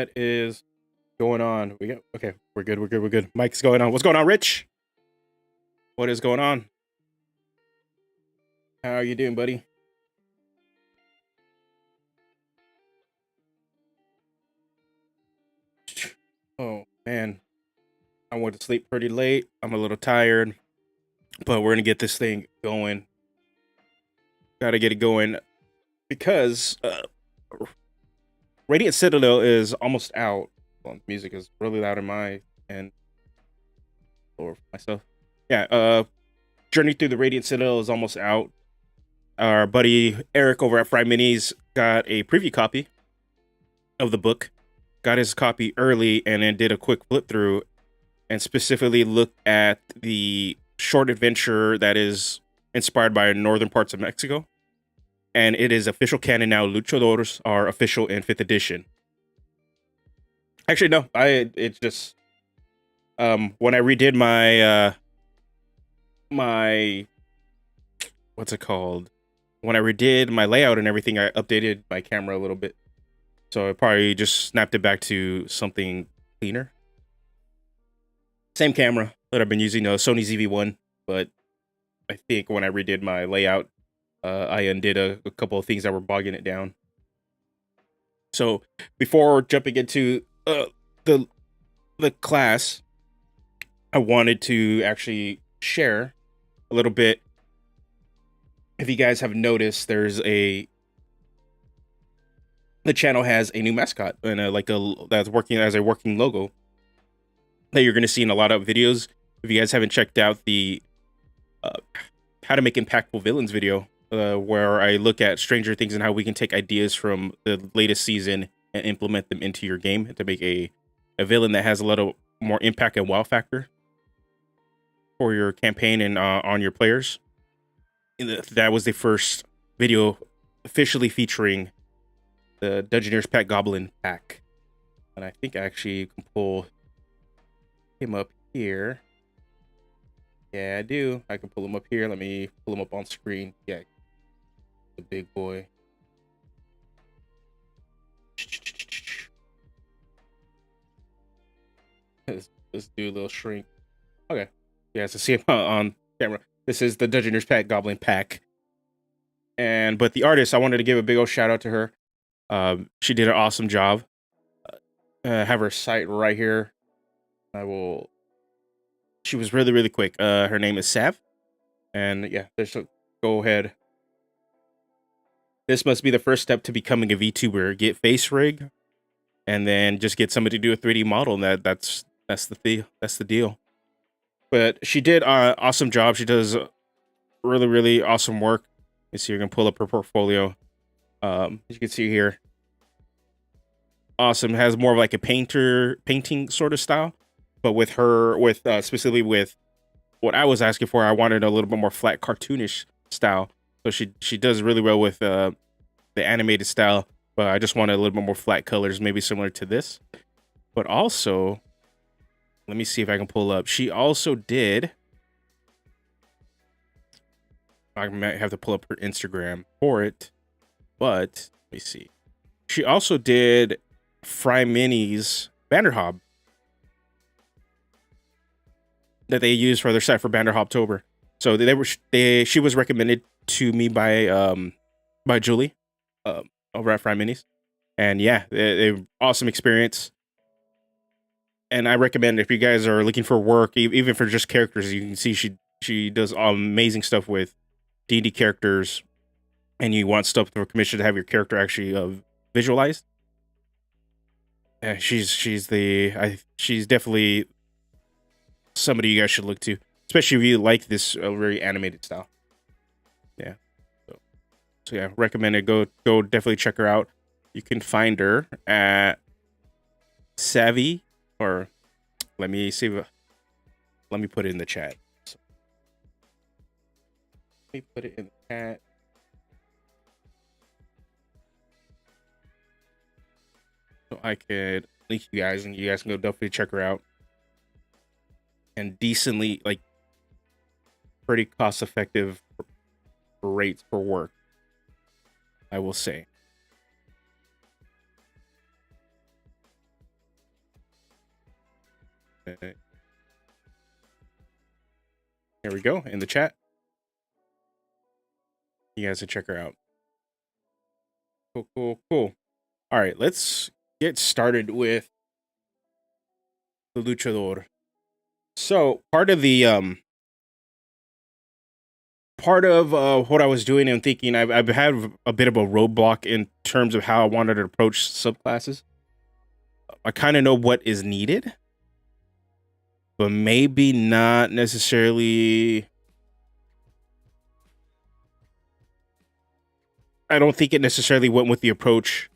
What is going on? We got okay. We're good. We're good. We're good. Mike's going on. What's going on, Rich? What is going on? How are you doing, buddy? Oh man, I went to sleep pretty late. I'm a little tired, but we're gonna get this thing going. Gotta get it going because Radiant Citadel is almost out. Well, music is really loud in my end or myself. Yeah, Journey Through the Radiant Citadel is almost out. Our buddy Eric over at Fry Minis got a preview copy of the book, got his copy early, and then did a quick flip through and specifically looked at the short adventure that is inspired by northern parts of Mexico. And it is official canon now. Luchadors are official in 5th edition. Actually, no, it's just when I redid my what's it called? When I redid my layout and everything, I updated my camera a little bit. So I probably just snapped it back to something cleaner. Same camera that I've been using, a Sony ZV-1, but I think when I redid my layout, I undid a couple of things that were bogging it down. So before jumping into the class, I wanted to actually share a little bit. If you guys have noticed, the channel has a new mascot and that's working as a working logo that you're going to see in a lot of videos. If you guys haven't checked out the how to make impactful villains video, where I look at Stranger Things and how we can take ideas from the latest season and implement them into your game to make a villain that has a little more impact and wow factor for your campaign and on your players. That was the first video officially featuring the Dungeoneer's Pet Goblin pack. And I think I actually can pull him up here. Yeah, I do. I can pull him up here. Let me pull him up on screen. Yeah, the big boy. Let's do a little shrink. Okay. Yeah, so see him on camera. This is the Dungeoneer's Pet Goblin pack. But the artist, I wanted to give a big old shout out to her. She did an awesome job. Have her site right here. She was really, really quick. Her name is Sav. And yeah, go ahead. This must be the first step to becoming a VTuber. Get face rig, and then just get somebody to do a 3D model. And that's the deal. But she did an awesome job. She does really, really awesome work. You see, you're gonna pull up her portfolio. As you can see here, awesome. Has more of like a painting sort of style, but specifically with what I was asking for, I wanted a little bit more flat, cartoonish style. So she does really well with the animated style, but I just wanted a little bit more flat colors, maybe similar to this. But also, let me see if I can pull up. She also did. I might have to pull up her Instagram for it, but let me see. She also did Fry Minis Banner Hob that they used for their site for Banner Hobtober. So she was recommended to me by Julie over at Fry Minis, and yeah, awesome experience. And I recommend if you guys are looking for work, even for just characters, you can see she does amazing stuff with D&D characters, and you want stuff for commission to have your character actually visualized. Yeah, she's definitely somebody you guys should look to, especially if you like this very animated style. Yeah, so yeah, recommend it. Go definitely check her out. You can find her at Savvy, or let me put it in the chat. Let me put it in the chat. So I could link you guys, and you guys can go definitely check her out. And decently, like, pretty cost-effective rates for work, I will say. Here we go in the chat. You guys can check her out. Cool. All right, let's get started with the Luchador. So part of what I was doing and thinking, I've had a bit of a roadblock in terms of how I wanted to approach subclasses. I kind of know what is needed, but maybe not necessarily. I don't think it necessarily went with the approach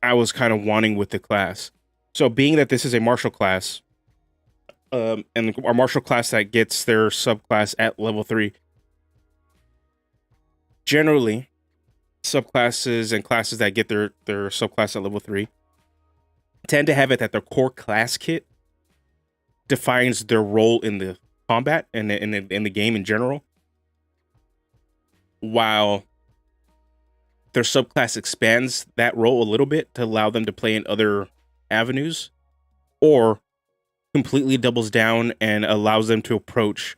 I was kind of wanting with the class. So being that this is a martial class, and our martial class that gets their subclass at level 3, generally subclasses and classes that get their subclass at level 3 tend to have it that their core class kit defines their role in the combat and in the game in general, while their subclass expands that role a little bit to allow them to play in other avenues, or completely doubles down and allows them to approach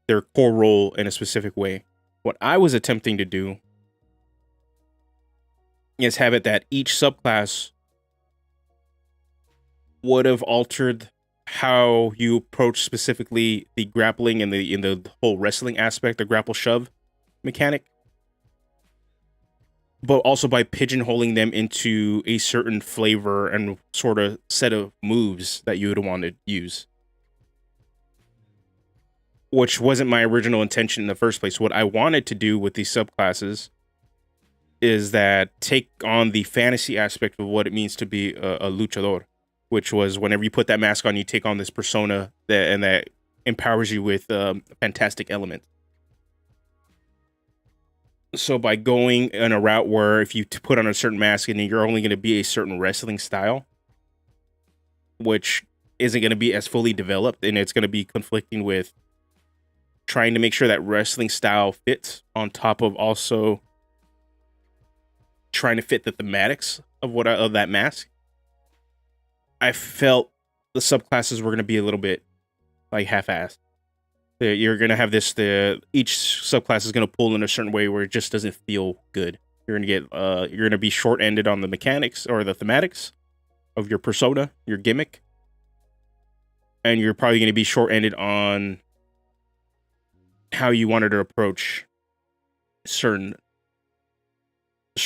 their core role in a specific way. What I was attempting to do is have it that each subclass would have altered how you approach specifically the grappling and in the whole wrestling aspect, the grapple shove mechanic, but also by pigeonholing them into a certain flavor and sort of set of moves that you would want to use, which wasn't my original intention in the first place. What I wanted to do with these subclasses is that take on the fantasy aspect of what it means to be a luchador, which was whenever you put that mask on, you take on this persona that empowers you with fantastic elements. So by going in a route where if you put on a certain mask and you're only going to be a certain wrestling style, which isn't going to be as fully developed, and it's going to be conflicting with trying to make sure that wrestling style fits on top of also trying to fit the thematics of that mask, I felt the subclasses were going to be a little bit like half-assed. You're going to have each subclass is going to pull in a certain way where it just doesn't feel good. You're going to be short-ended on the mechanics or the thematics of your persona, your gimmick. And you're probably going to be short-ended on how you wanted to approach certain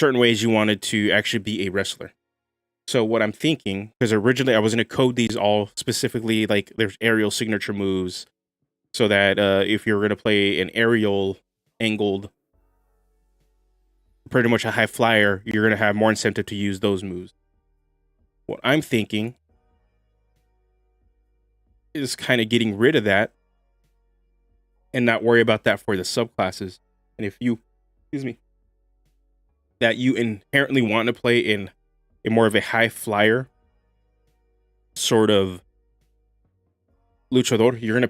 ways you wanted to actually be a wrestler. So what I'm thinking, because originally I was going to code these all specifically, like there's aerial signature moves, so that if you're going to play an aerial angled, pretty much a high flyer, you're going to have more incentive to use those moves. What I'm thinking is kind of getting rid of that and not worry about that for the subclasses. And if you, that you inherently want to play in a more of a high flyer sort of luchador, you're going to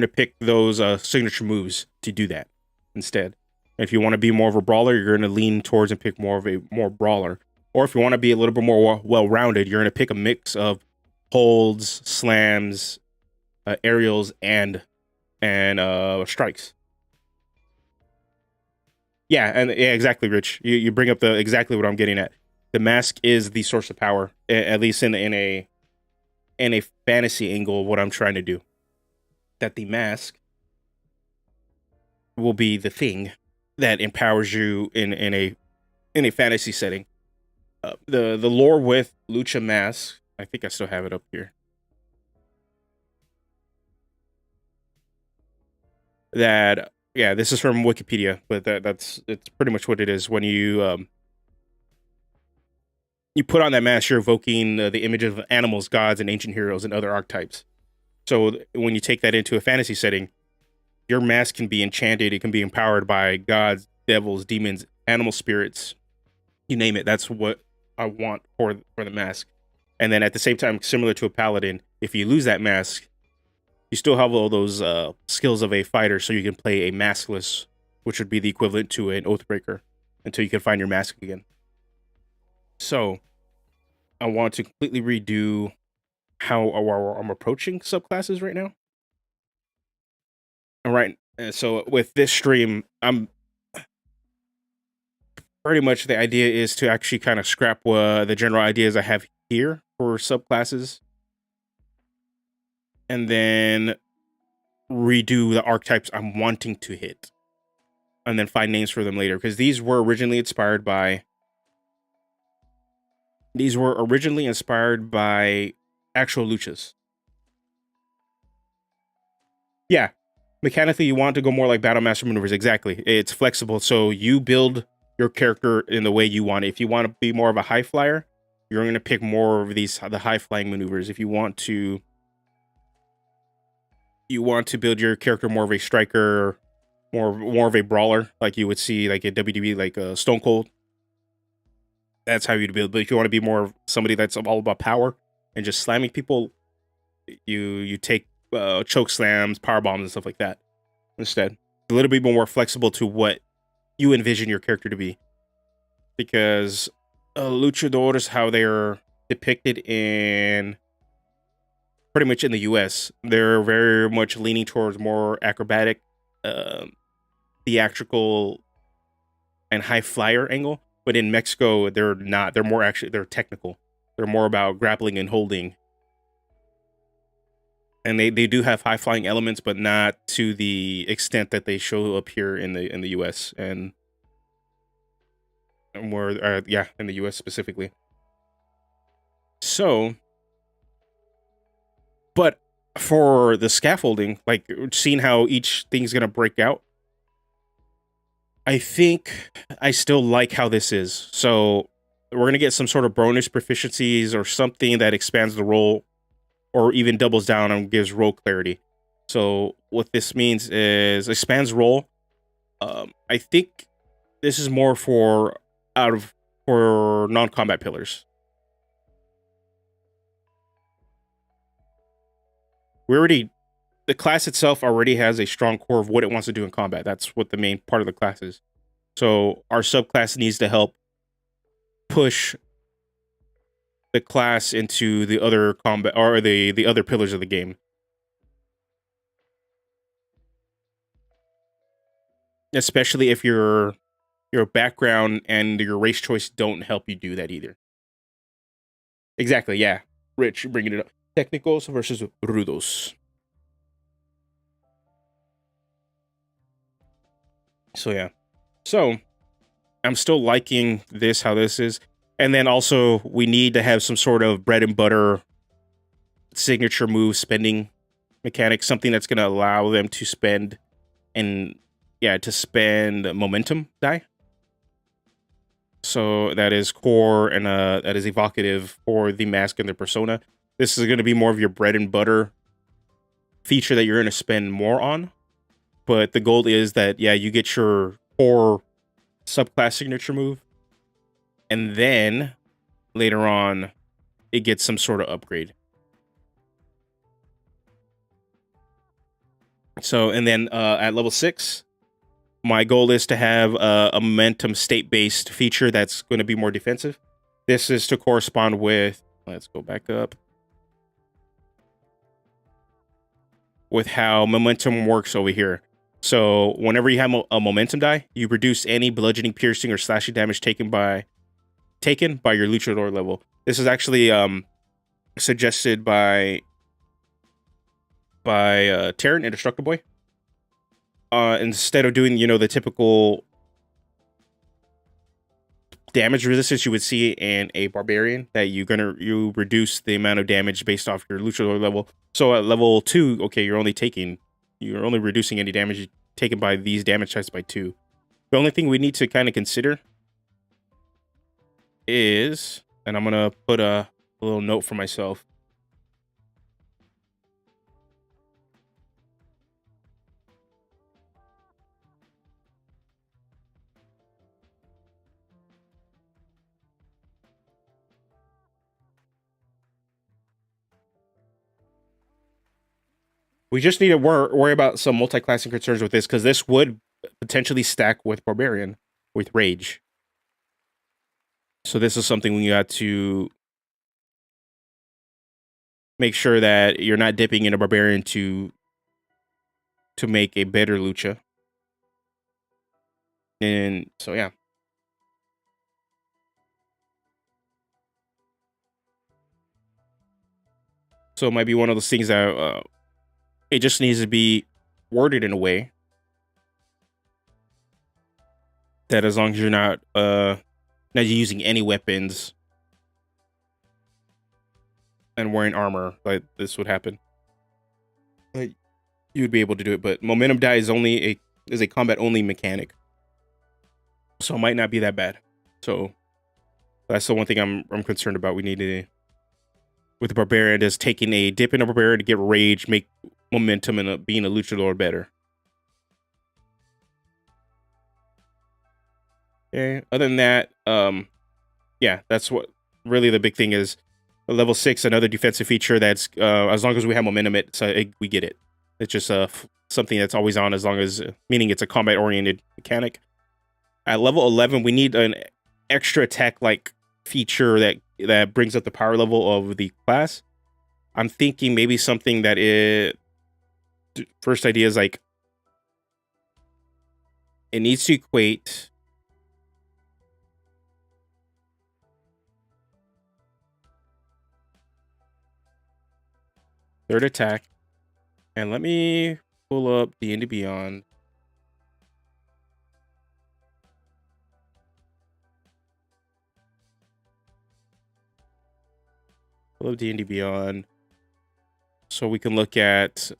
pick those signature moves to do that instead. And if you want to be more of a brawler, you're going to lean towards and pick more of a more brawler. Or if you want to be a little bit more well-rounded, you're going to pick a mix of holds, slams, aerials, and strikes. Yeah, exactly, Rich. You bring up exactly what I'm getting at. The mask is the source of power, at least in a fantasy angle of what I'm trying to do. That the mask will be the thing that empowers you in a fantasy setting. The lore with Lucha Mask, I think I still have it up here. That, yeah, this is from Wikipedia, but it's pretty much what it is. When you put on that mask, you're evoking the image of animals, gods, and ancient heroes and other archetypes. So when you take that into a fantasy setting, your mask can be enchanted. It can be empowered by gods, devils, demons, animal spirits, you name it. That's what I want for the mask. And then at the same time, similar to a paladin, if you lose that mask, you still have all those skills of a fighter, so you can play a maskless, which would be the equivalent to an Oathbreaker, until you can find your mask again. So I want to completely redo how I'm approaching subclasses right now. All right. So with this stream, I'm pretty much the idea is to actually kind of scrap the general ideas I have here for subclasses, and then redo the archetypes I'm wanting to hit, and then find names for them later, because these were originally inspired by actual luchas. Yeah, mechanically, you want to go more like Battle Master maneuvers. Exactly, it's flexible, so you build your character in the way you want it. If you want to be more of a high flyer, you're going to pick more of the high flying maneuvers. If you want to build your character more of a striker, more of a brawler, like you would see like a WWE, like Stone Cold. That's how you'd build. But if you want to be more of somebody that's all about power and just slamming people, you take choke slams, power bombs, and stuff like that instead. A little bit more flexible to what you envision your character to be, because luchadors, how they're depicted in pretty much in the US, they're very much leaning towards more acrobatic, theatrical, and high flyer angle. But in Mexico, they're not. They're more they're technical. They're more about grappling and holding. And they do have high flying elements, but not to the extent that they show up here in the US and more in the US specifically. So, but for the scaffolding, like seeing how each thing's gonna break out, I think I still like how this is. So we're gonna get some sort of bonus proficiencies or something that expands the role, or even doubles down and gives role clarity. So what this means is expands role. I think this is more for non-combat pillars. The class itself already has a strong core of what it wants to do in combat. That's what the main part of the class is. So our subclass needs to help push the class into the other combat or the other pillars of the game. Especially if your background and your race choice don't help you do that either. Exactly, yeah. Rich, bringing it up. Technicals versus rudos. So yeah. So I'm still liking this, how this is. And then also we need to have some sort of bread and butter signature move spending mechanic, something that's gonna allow them to spend momentum die. So that is core and that is evocative for the mask and the persona. This is going to be more of your bread and butter feature that you're going to spend more on. But the goal is that, you get your core subclass signature move. And then later on, it gets some sort of upgrade. So, and then at level 6, my goal is to have a momentum state-based feature that's going to be more defensive. This is to correspond with, let's go back up, with how momentum works over here. So whenever you have a momentum die, you reduce any bludgeoning, piercing, or slashing damage taken by your luchador level. This is actually suggested by Terran, Indestructible Boy. Instead of doing, the typical damage resistance you would see in a barbarian, that you reduce the amount of damage based off your luchador level. So at level 2, okay, you're only reducing any damage taken by these damage types by 2. The only thing we need to kind of consider is, and I'm gonna put a little note for myself. We just need to worry about some multi-classing concerns with this, because this would potentially stack with Barbarian, with Rage. So this is something we got to make sure that you're not dipping in a barbarian to make a better lucha. And so yeah. So it might be one of those things that it just needs to be worded in a way that as long as you're not using any weapons and wearing armor, like this would happen, like you would be able to do it. But momentum die is a combat only mechanic, so it might not be that bad. So that's the one thing I'm concerned about. We need to, with the barbarian, is taking a dip in a barbarian to get rage, make momentum, and being a luchador better. Okay. Other than that, yeah, that's what really the big thing is. Level 6, another defensive feature that's as long as we have momentum, we get it. It's just something that's always on, as long as meaning it's a combat oriented mechanic. At level 11, we need an extra attack like feature that brings up the power level of the class. I'm thinking maybe something that first idea is like it needs to equate third attack. And let me pull up DND Beyond. Pull up D&D Beyond. So we can look at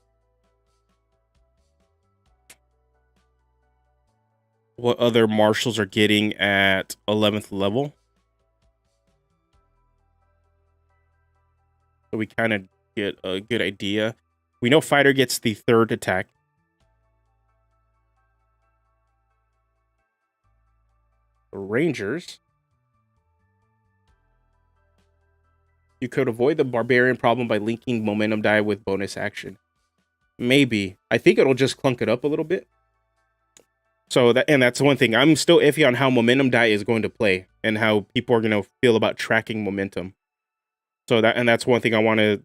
what other marshals are getting at 11th level. So we kind of get a good idea. We know fighter gets the third attack. The rangers, you could avoid the barbarian problem by linking momentum die with bonus action. Maybe. I think it'll just clunk it up a little bit. So that's one thing. I'm still iffy on how momentum die is going to play and how people are going to feel about tracking momentum. So that's one thing I want to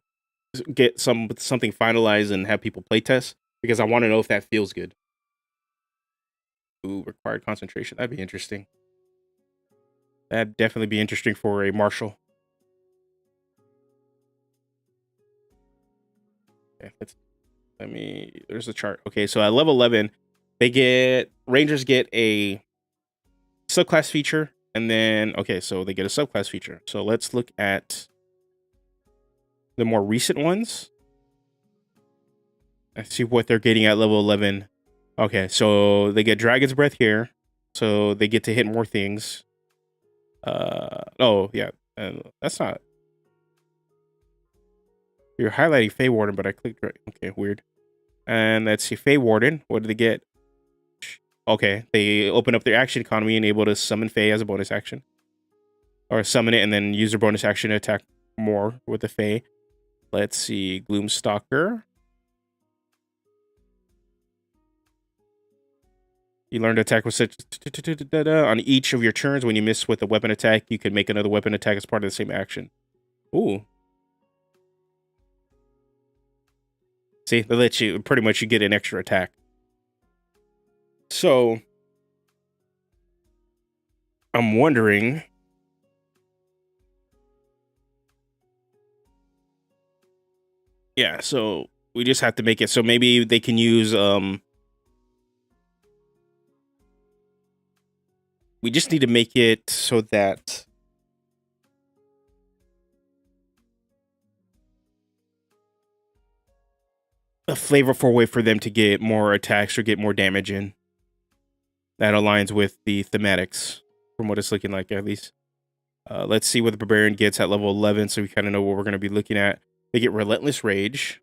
get something finalized and have people play test, because I want to know if that feels good. Ooh, required concentration. That'd be interesting. That'd definitely be interesting for a marshal. Okay, there's the chart. Okay, so at level 11, rangers get a subclass feature, and then so they get a subclass feature. So let's look at the more recent ones. Let's see what they're getting at level 11. Okay, so they get Dragon's Breath here, so they get to hit more things. Oh yeah, that's not. You're highlighting Fey Warden, but I clicked right. Okay, weird. And let's see, Fey Warden. What do they get? Okay, they open up their action economy and able to summon Fey as a bonus action, or summon it and then use their bonus action to attack more with the Fey. Let's see, Gloomstalker. You learn to attack with such on each of your turns. When you miss with a weapon attack, you can make another weapon attack as part of the same action. Ooh. See, they let you pretty much you get an extra attack. So I'm wondering, yeah, so we just have to make it so maybe they can use we just need to make it so that a flavorful way for them to get more attacks or get more damage in. That aligns with the thematics from what it's looking like, at least. Let's see what the barbarian gets at level 11, so we kind of know what we're going to be looking at. They get Relentless Rage.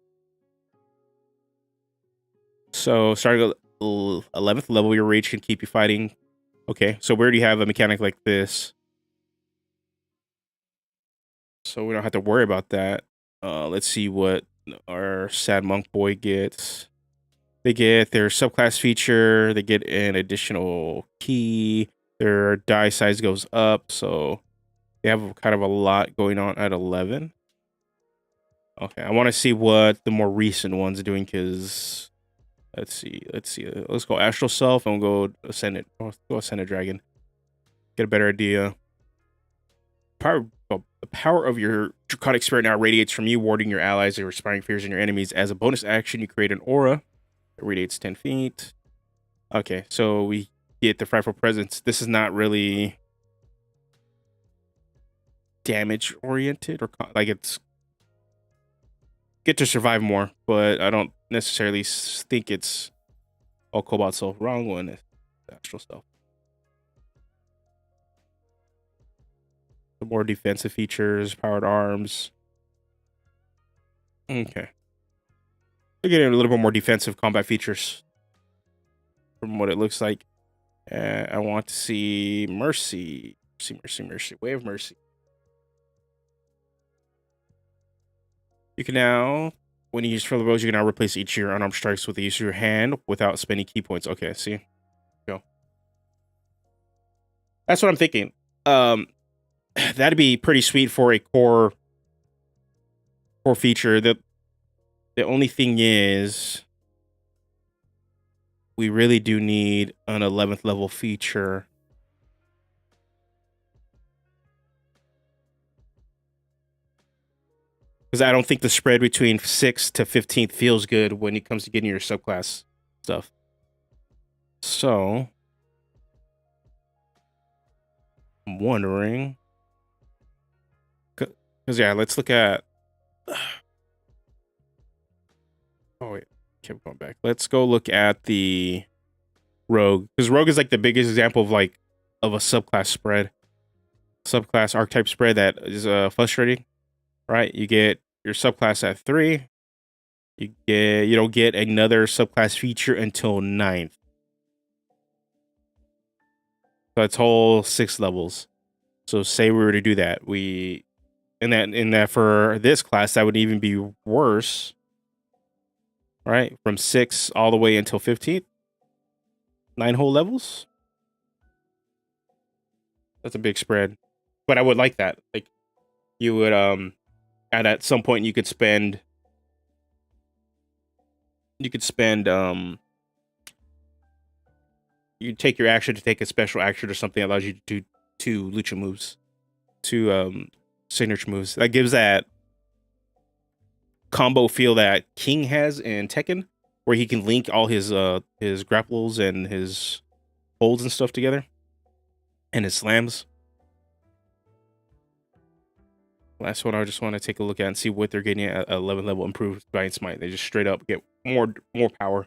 So starting at 11th level, your rage can keep you fighting. Okay, so we already have a mechanic like this, so we don't have to worry about that. Let's see what our sad monk boy gets. They get their subclass feature. They get an additional key. Their die size goes up, so they have kind of a lot going on at 11. Okay, I want to see what the more recent ones are doing, because let's see. Let's go Astral Self and we'll go Ascendant. Go Ascendant Dragon. Get a better idea. The power of your Draconic Spirit now radiates from you, warding your allies or inspiring fears in your enemies. As a bonus action, you create an aura. It radiates 10 feet. Okay, so we get the Frightful Presence. This is not really damage oriented, or like it's get to survive more, but I don't necessarily think it's all Cobalt Soul. Wrong one. Astral Self. The more defensive features, powered arms. Okay. We're getting a little bit more defensive combat features from what it looks like. I want to see Mercy. Mercy. Way of Mercy. You can now, when you use Further Blows, you can now replace each of your unarmed strikes with the use of your hand without spending key points. Okay, see? Go. That's what I'm thinking. That'd be pretty sweet for a core feature. The only thing is, we really do need an 11th level feature. Because I don't think the spread between 6th to 15th feels good when it comes to getting your subclass stuff. So, I'm wondering. Because, yeah, let's look at... Oh, wait. Keep going back. Let's go look at the Rogue. Because Rogue is like the biggest example of a subclass spread. Subclass archetype spread that is frustrating. Right? You get your subclass at 3. You don't get another subclass feature until 9th. So that's whole 6 levels. So say we were to do that, in that for this class that would even be worse. Right? From 6 all the way until 15th. 9 whole levels. That's a big spread. But I would like that. Like, you would at some point you could spend you take your action to take a special action or something that allows you to do 2 lucha moves, 2 signature moves. That gives that combo feel that King has in Tekken, where he can link all his grapples and his holds and stuff together, and his slams. Last one, I just want to take a look at and see what they're getting at 11 level improved Giant Smite. They just straight up get more power,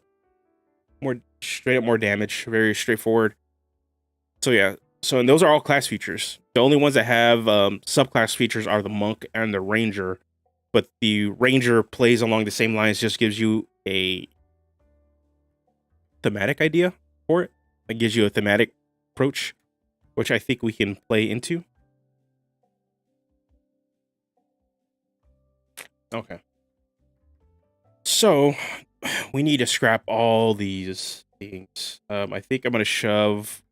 more damage, very straightforward. So yeah, and those are all class features. The only ones that have subclass features are the Monk and the Ranger, but the Ranger plays along the same lines, just gives you a thematic idea for it. It gives you a thematic approach, which I think we can play into. Okay. So, we need to scrap all these things. I think I'm going to shove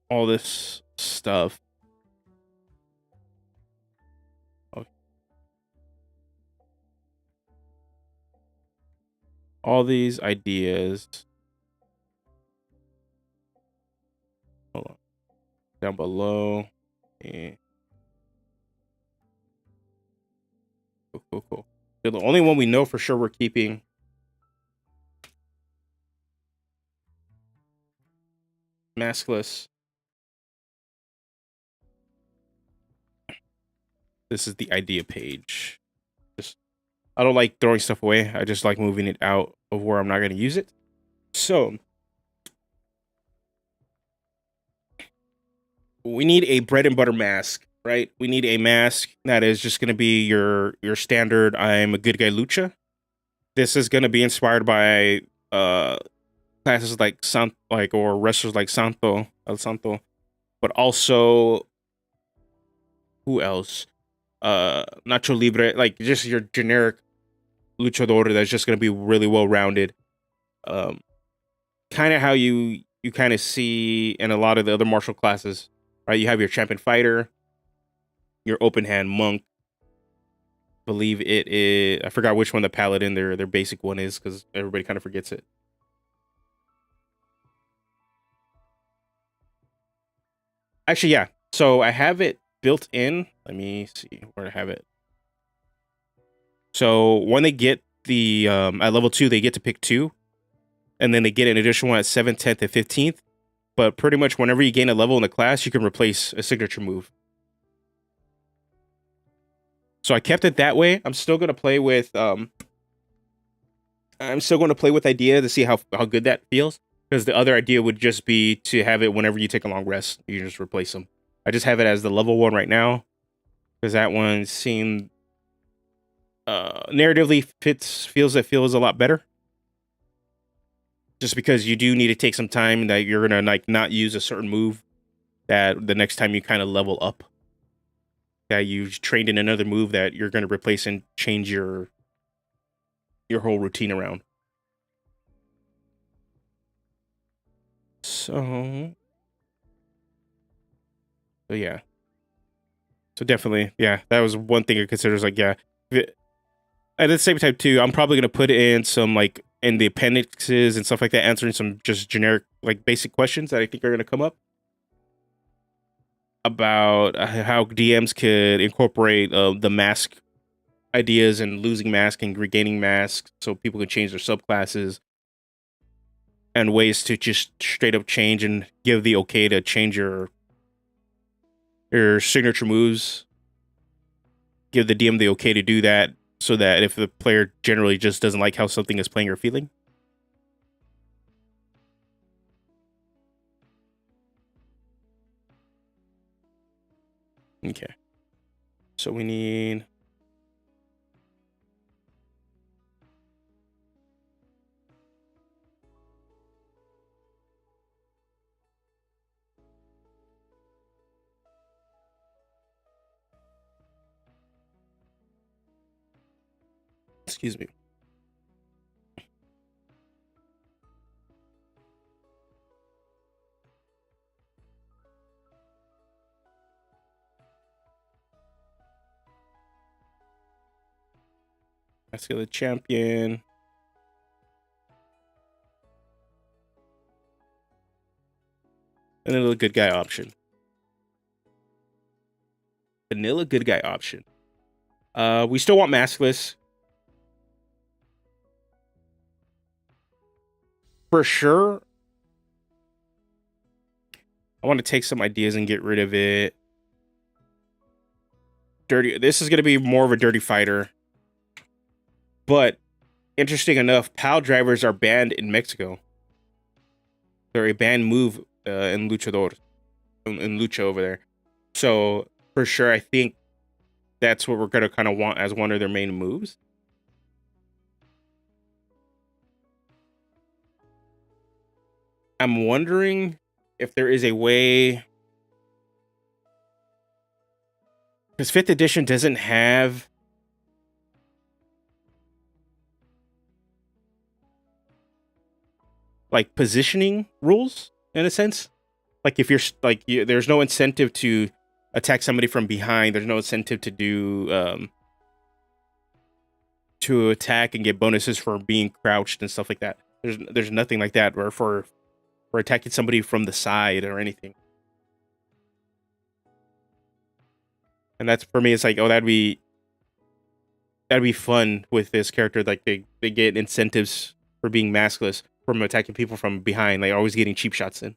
all this stuff. Okay. All these ideas. Hold on. Down below. Yeah. Cool. So the only one we know for sure we're keeping Maskless. This is the idea page. I don't like throwing stuff away. I just like moving it out of where I'm not going to use it. So we need a bread and butter mask, right? We need a mask that is just going to be your standard I'm a good guy lucha. This is going to be inspired by classes like or wrestlers like El Santo, but also who else? Nacho Libre, like just your generic luchador that's just going to be really well rounded. Kind of how you kind of see in a lot of the other martial classes, right? You have your champion fighter, your open hand monk. Believe it is, I forgot which one the paladin their basic one is, because everybody kind of forgets it. Actually, yeah. So I have it built in. Let me see where I have it. So when they get the at level 2, they get to pick 2, and then they get an additional one at 7th, 10th, and 15th. But pretty much whenever you gain a level in the class, you can replace a signature move. So I kept it that way. I'm still gonna play with idea to see how good that feels. Because the other idea would just be to have it whenever you take a long rest, you just replace them. I just have it as the level 1 right now, because that one seemed narratively feels a lot better. Just because you do need to take some time that you're gonna like not use a certain move, that the next time you kind of level up, that you've trained in another move that you're gonna replace and change your whole routine around. So yeah. So definitely, yeah, that was one thing I consider. Like, yeah. At the same time too, I'm probably gonna put in some like in the appendixes and stuff like that, answering some just generic like basic questions that I think are gonna come up about how DMs could incorporate the mask ideas and losing mask and regaining mask, so people can change their subclasses, and ways to just straight up change and give the okay to change your signature moves. Give the DM the okay to do that, so that if the player generally just doesn't like how something is playing or feeling. Okay. So we need... Excuse me. Let's get the champion. And then the good guy option. Vanilla good guy option. We still want maskless. For sure. I want to take some ideas and get rid of it. Dirty. This is going to be more of a dirty fighter. But interesting enough, PAL drivers are banned in Mexico. They're a banned move in Luchador. In Lucha over there. So for sure, I think that's what we're going to kind of want as one of their main moves. I'm wondering if there is a way, because 5th edition doesn't have like positioning rules in a sense. Like if you're like there's no incentive to attack somebody from behind. There's no incentive to do to attack and get bonuses for being crouched and stuff like that. There's nothing like that where for attacking somebody from the side or anything. And that's, for me, it's like, oh, that'd be fun with this character. Like they get incentives for being maskless from attacking people from behind, like always getting cheap shots in.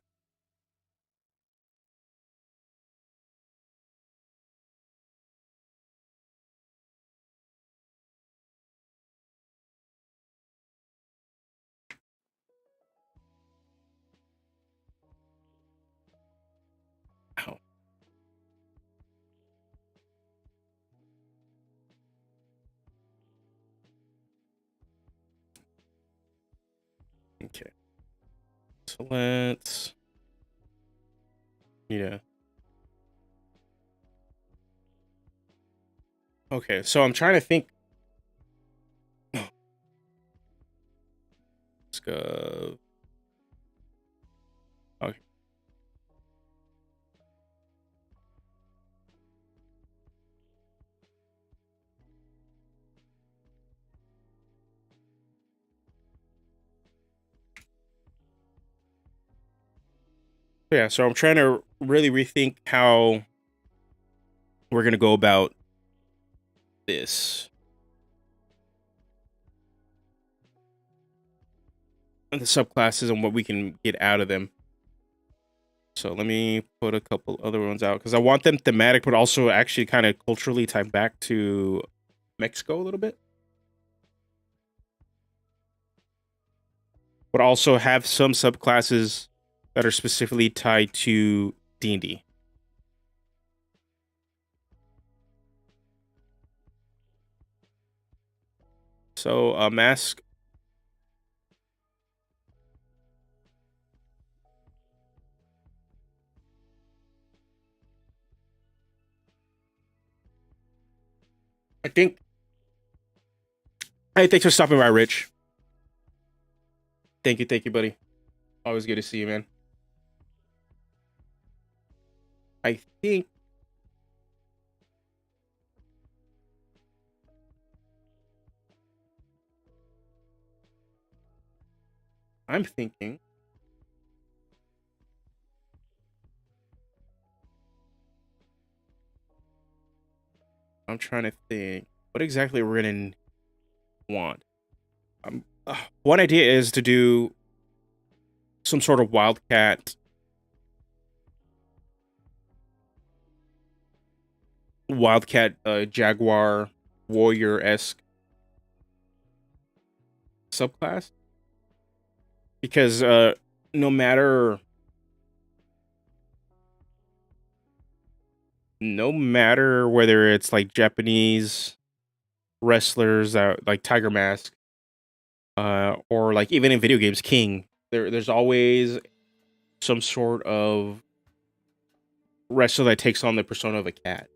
Ow. Okay. So let's... Yeah. Okay, so I'm trying to think. Let's go. Okay. Yeah, so I'm trying to really rethink how we're gonna go about this. And the subclasses and what we can get out of them. So let me put a couple other ones out because I want them thematic, but also actually kind of culturally tied back to Mexico a little bit. But also have some subclasses that are specifically tied to D&D. So mask. I think. Hey, thanks for stopping by, Rich. Thank you, buddy. Always good to see you, man. I think I'm thinking. I'm trying to think what exactly we're gonna want. One idea is to do some sort of wildcat jaguar warrior esque subclass because no matter whether it's like Japanese wrestlers like Tiger Mask or like even in video games King, there's always some sort of wrestler that takes on the persona of a cat.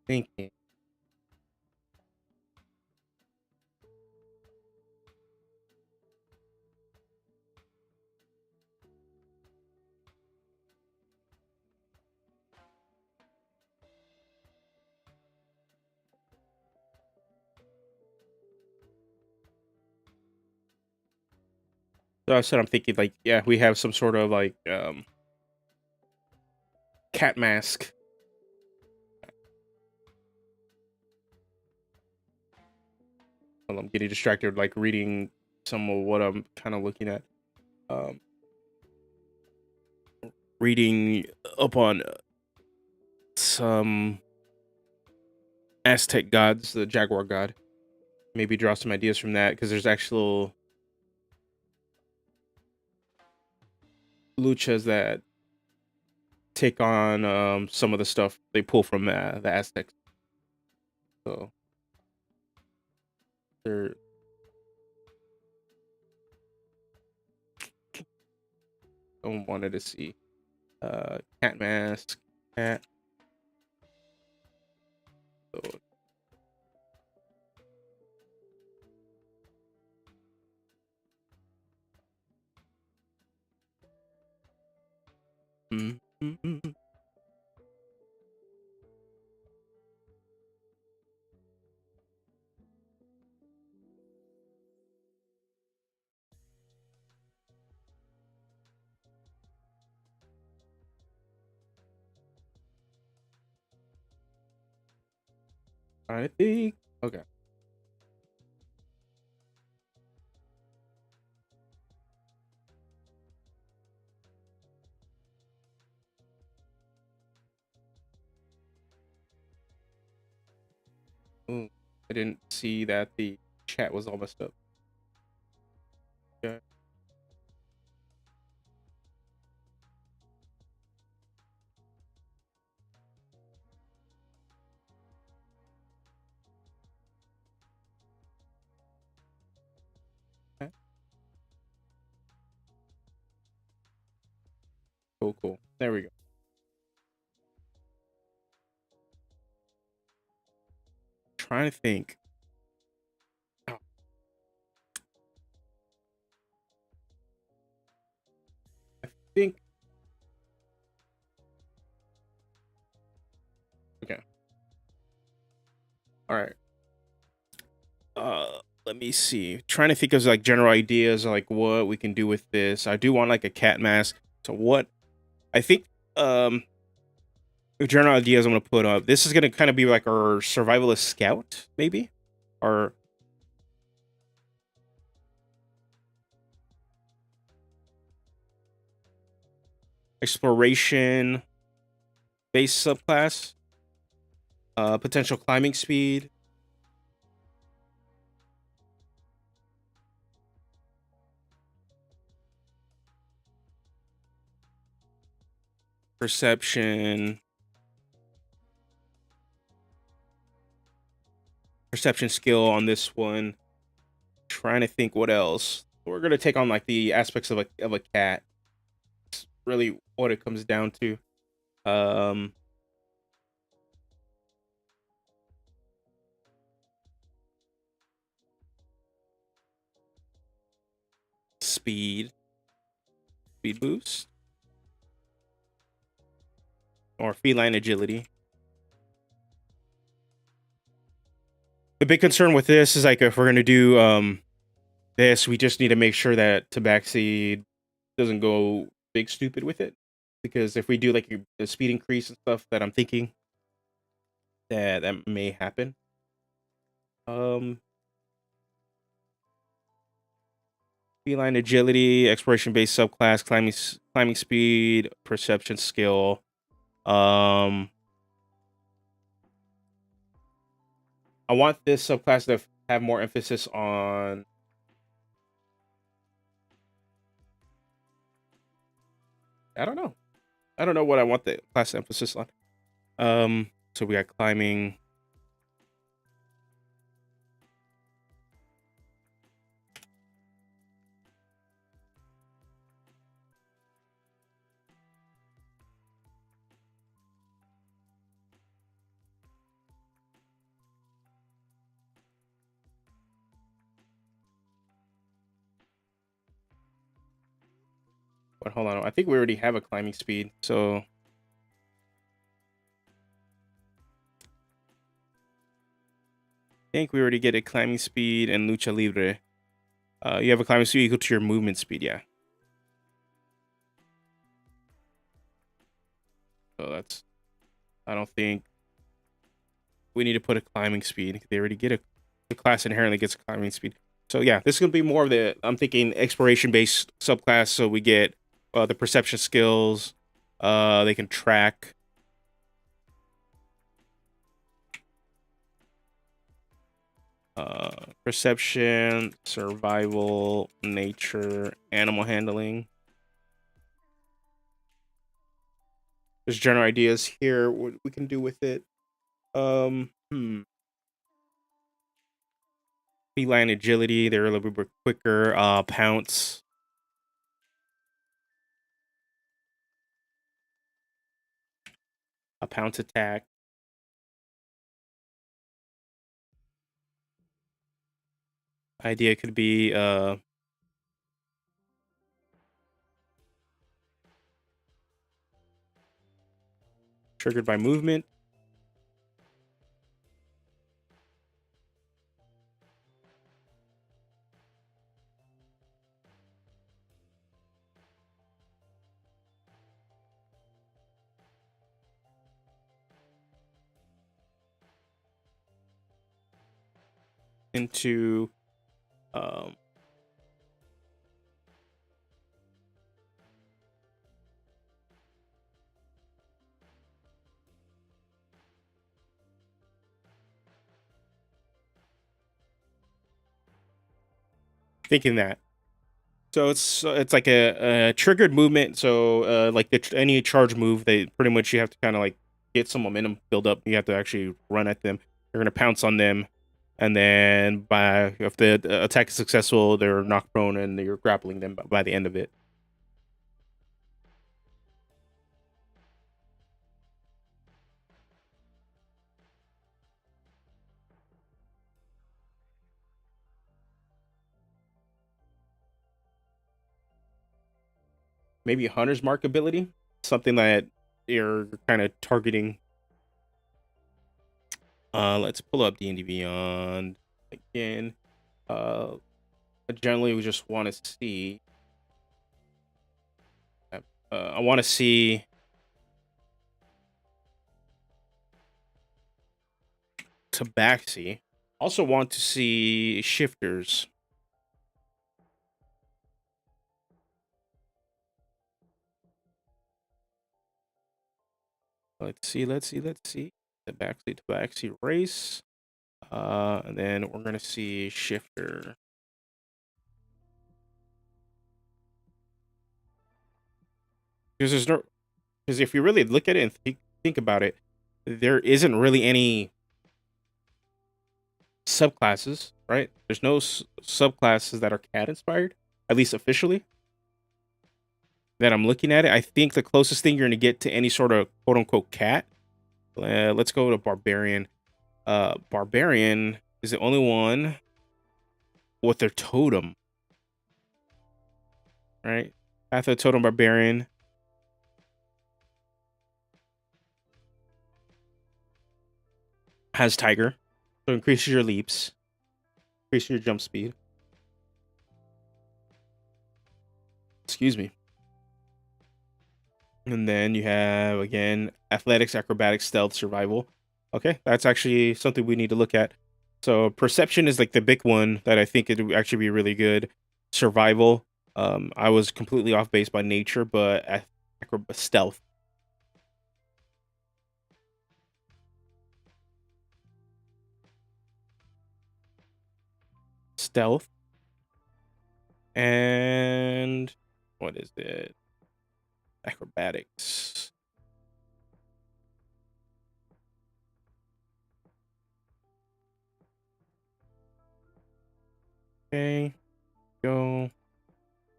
Thinking. So I said I'm thinking like yeah, we have some sort of like cat mask. Well, I'm getting distracted like reading some of what I'm kind of looking at. Um, reading up on some Aztec gods, the jaguar god. Maybe draw some ideas from that because there's actual luchas that take on some of the stuff they pull from the Aztecs. So they're I wanted to see cat mask, cat. So, mm-hmm. I think okay. Ooh, I didn't see that the chat was all messed up. Yeah. Okay. Cool. There we go. Trying to think. think. Okay. All right. Let me see. Trying to think of like general ideas, like what we can do with this. I do want like a cat mask. So what I think the general ideas I'm gonna put up. This is gonna kind of be like our survivalist scout, maybe, or exploration base subclass. Potential climbing speed. Perception. Perception skill on this one. Trying to think what else. We're gonna take on like the aspects of a cat. It's really what it comes down to. Um speed. Speed boost. Or feline agility. The big concern with this is like if we're gonna do this, we just need to make sure that Tabaxi doesn't go big stupid with it. Because if we do like a speed increase and stuff that I'm thinking that may happen. Um Feline agility, exploration based subclass, climbing speed, perception skill. I want this subclass to have more emphasis on. I don't know. I don't know what I want the class emphasis on. So we got climbing. But hold on, I think we already have a climbing speed, so I think we already get a climbing speed and lucha libre. You have a climbing speed equal to your movement speed, yeah. So that's. I don't think we need to put a climbing speed. They already get the class inherently gets a climbing speed. So yeah, this is gonna be more of the I'm thinking exploration based subclass. So we get the perception skills. They can track. Perception, survival, nature, animal handling. There's general ideas here. What we can do with it. Feline agility. They're a little bit quicker. Pounce. A pounce attack. Idea could be triggered by movement. Into thinking that. So it's like a triggered movement. So like any charge move, they pretty much you have to kind of like get some momentum build up. You have to actually run at them. You're gonna pounce on them, and then by if the attack is successful, they're knocked prone, and you're grappling them by the end of it. maybe Hunter's Mark ability, something that you're kind of targeting. Let's pull up D&D Beyond again. Generally, we just want to see. I want to see Tabaxi. Also want to see Shifters. Let's see. Tabaxi race. And then we're gonna see Shifter. Because if you really look at it and think about it, there isn't really any subclasses, right? There's no subclasses that are cat inspired, at least officially. That I'm looking at it, I think the closest thing you're gonna get to any sort of quote unquote cat. Let's go to Barbarian. Barbarian is the only one with their totem, right? Path of Totem Barbarian. Has Tiger, so increases your leaps, increases your jump speed. Excuse me. And then you have, again, Athletics, Acrobatics, Stealth, Survival. Okay, that's actually something we need to look at. So Perception is like the big one that I think it would actually be really good. Survival. I was completely off base by nature, but Stealth. Stealth. And what is it? Acrobatics. Okay, go.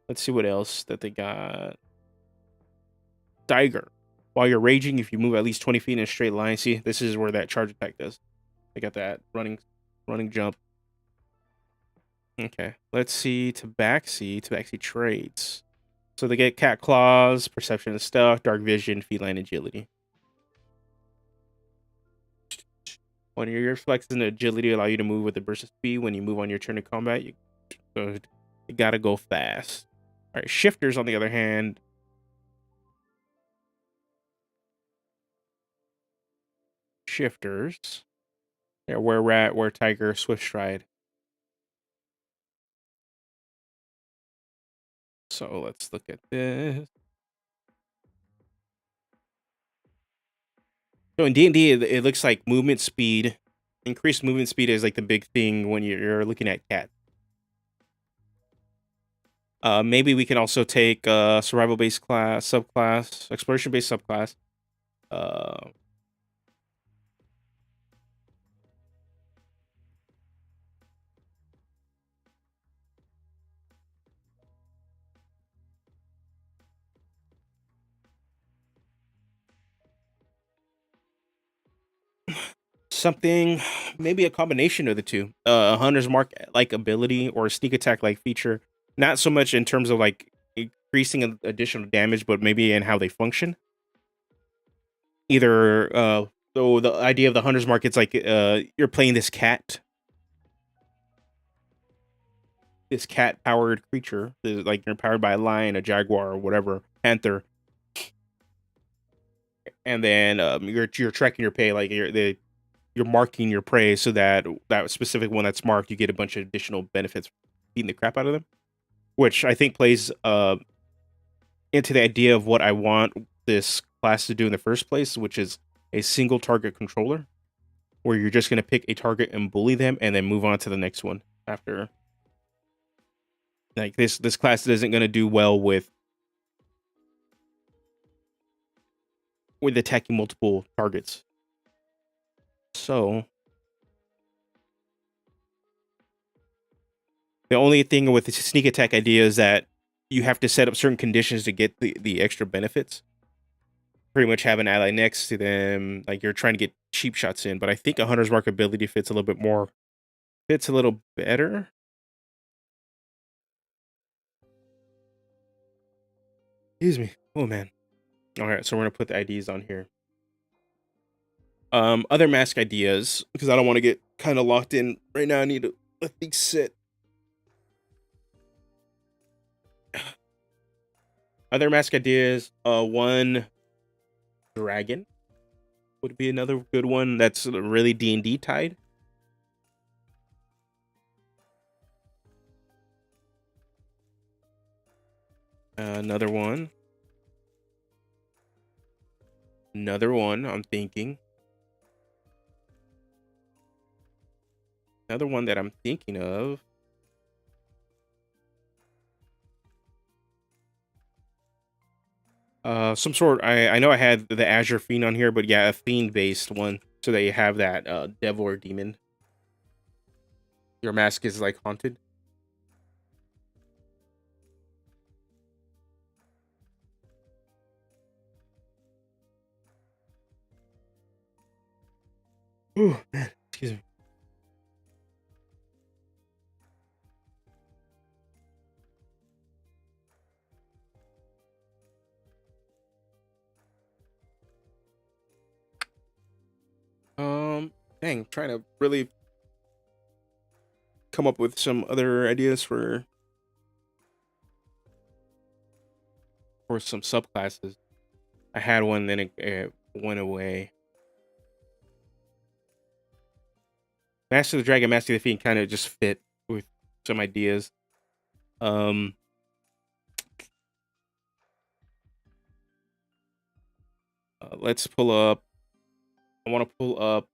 Let's see what else that they got. Tiger. While you're raging, if you move at least 20 feet in a straight line, see, this is where that charge attack does. I got that running jump. Okay, let's see Tabaxi traits. So they get cat claws, perception of stealth, dark vision, feline agility. When your reflexes and agility allow you to move with a burst of speed when you move on your turn in combat, you gotta go fast. All right, shifters on the other hand. Shifters. Yeah, where rat, where tiger, swift stride. So let's look at this. So in D&D, it looks like movement speed, increased movement speed is like the big thing when you're looking at cat. Maybe we can also take survival-based class, subclass, exploration-based subclass. Something, maybe a combination of the two. A hunter's mark like ability or a sneak attack like feature. Not so much in terms of like increasing additional damage, but maybe in how they function. Either so the idea of the hunter's mark, it's like you're playing this cat powered creature, like you're powered by a lion, a jaguar, or whatever, panther, and then you're tracking your prey, like you're marking your prey so that that specific one that's marked, you get a bunch of additional benefits beating the crap out of them, which I think plays into the idea of what I want this class to do in the first place, which is a single target controller, where you're just going to pick a target and bully them and then move on to the next one after. Like this class isn't going to do well with attacking multiple targets. So the only thing with the sneak attack idea is that you have to set up certain conditions to get the extra benefits. Pretty much have an ally next to them, like you're trying to get cheap shots in. But I think a hunter's mark ability fits a little better. Excuse me. Oh man. All right, so we're gonna put the IDs on here. Other mask ideas, because I don't want to get kind of locked in right now. I need to let things sit. Other mask ideas. One dragon would be another good one. That's really D&D tied. Another one. I'm thinking. Another one that I'm thinking of. Some sort. I know I had the Azure Fiend on here, but yeah, a fiend based one, so that you have that devil or demon. Your mask is like haunted. Ooh, man, excuse me. Dang, trying to really come up with some other ideas for some subclasses. I had one, then it went away. Master of the Dragon, Master of the Fiend kind of just fit with some ideas. Let's pull up. I want to pull up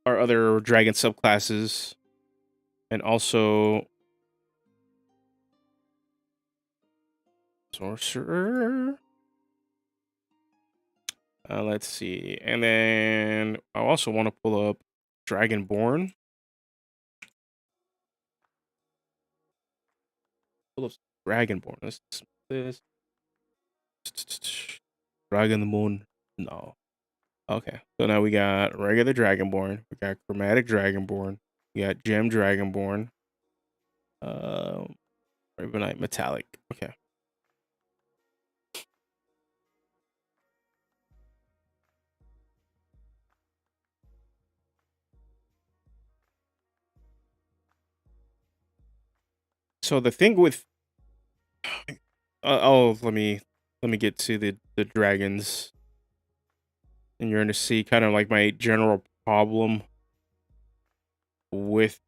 our other dragon subclasses, and also sorcerer. Let's see, and then I also want to pull up Dragonborn. Pull up Dragonborn. Let's this. Dragonborn. No. Okay. So now we got regular Dragonborn. We got chromatic Dragonborn. We got gem Dragonborn. Ravenite metallic. Okay. So the thing with let me get to the dragons, and you're gonna see kind of like my general problem with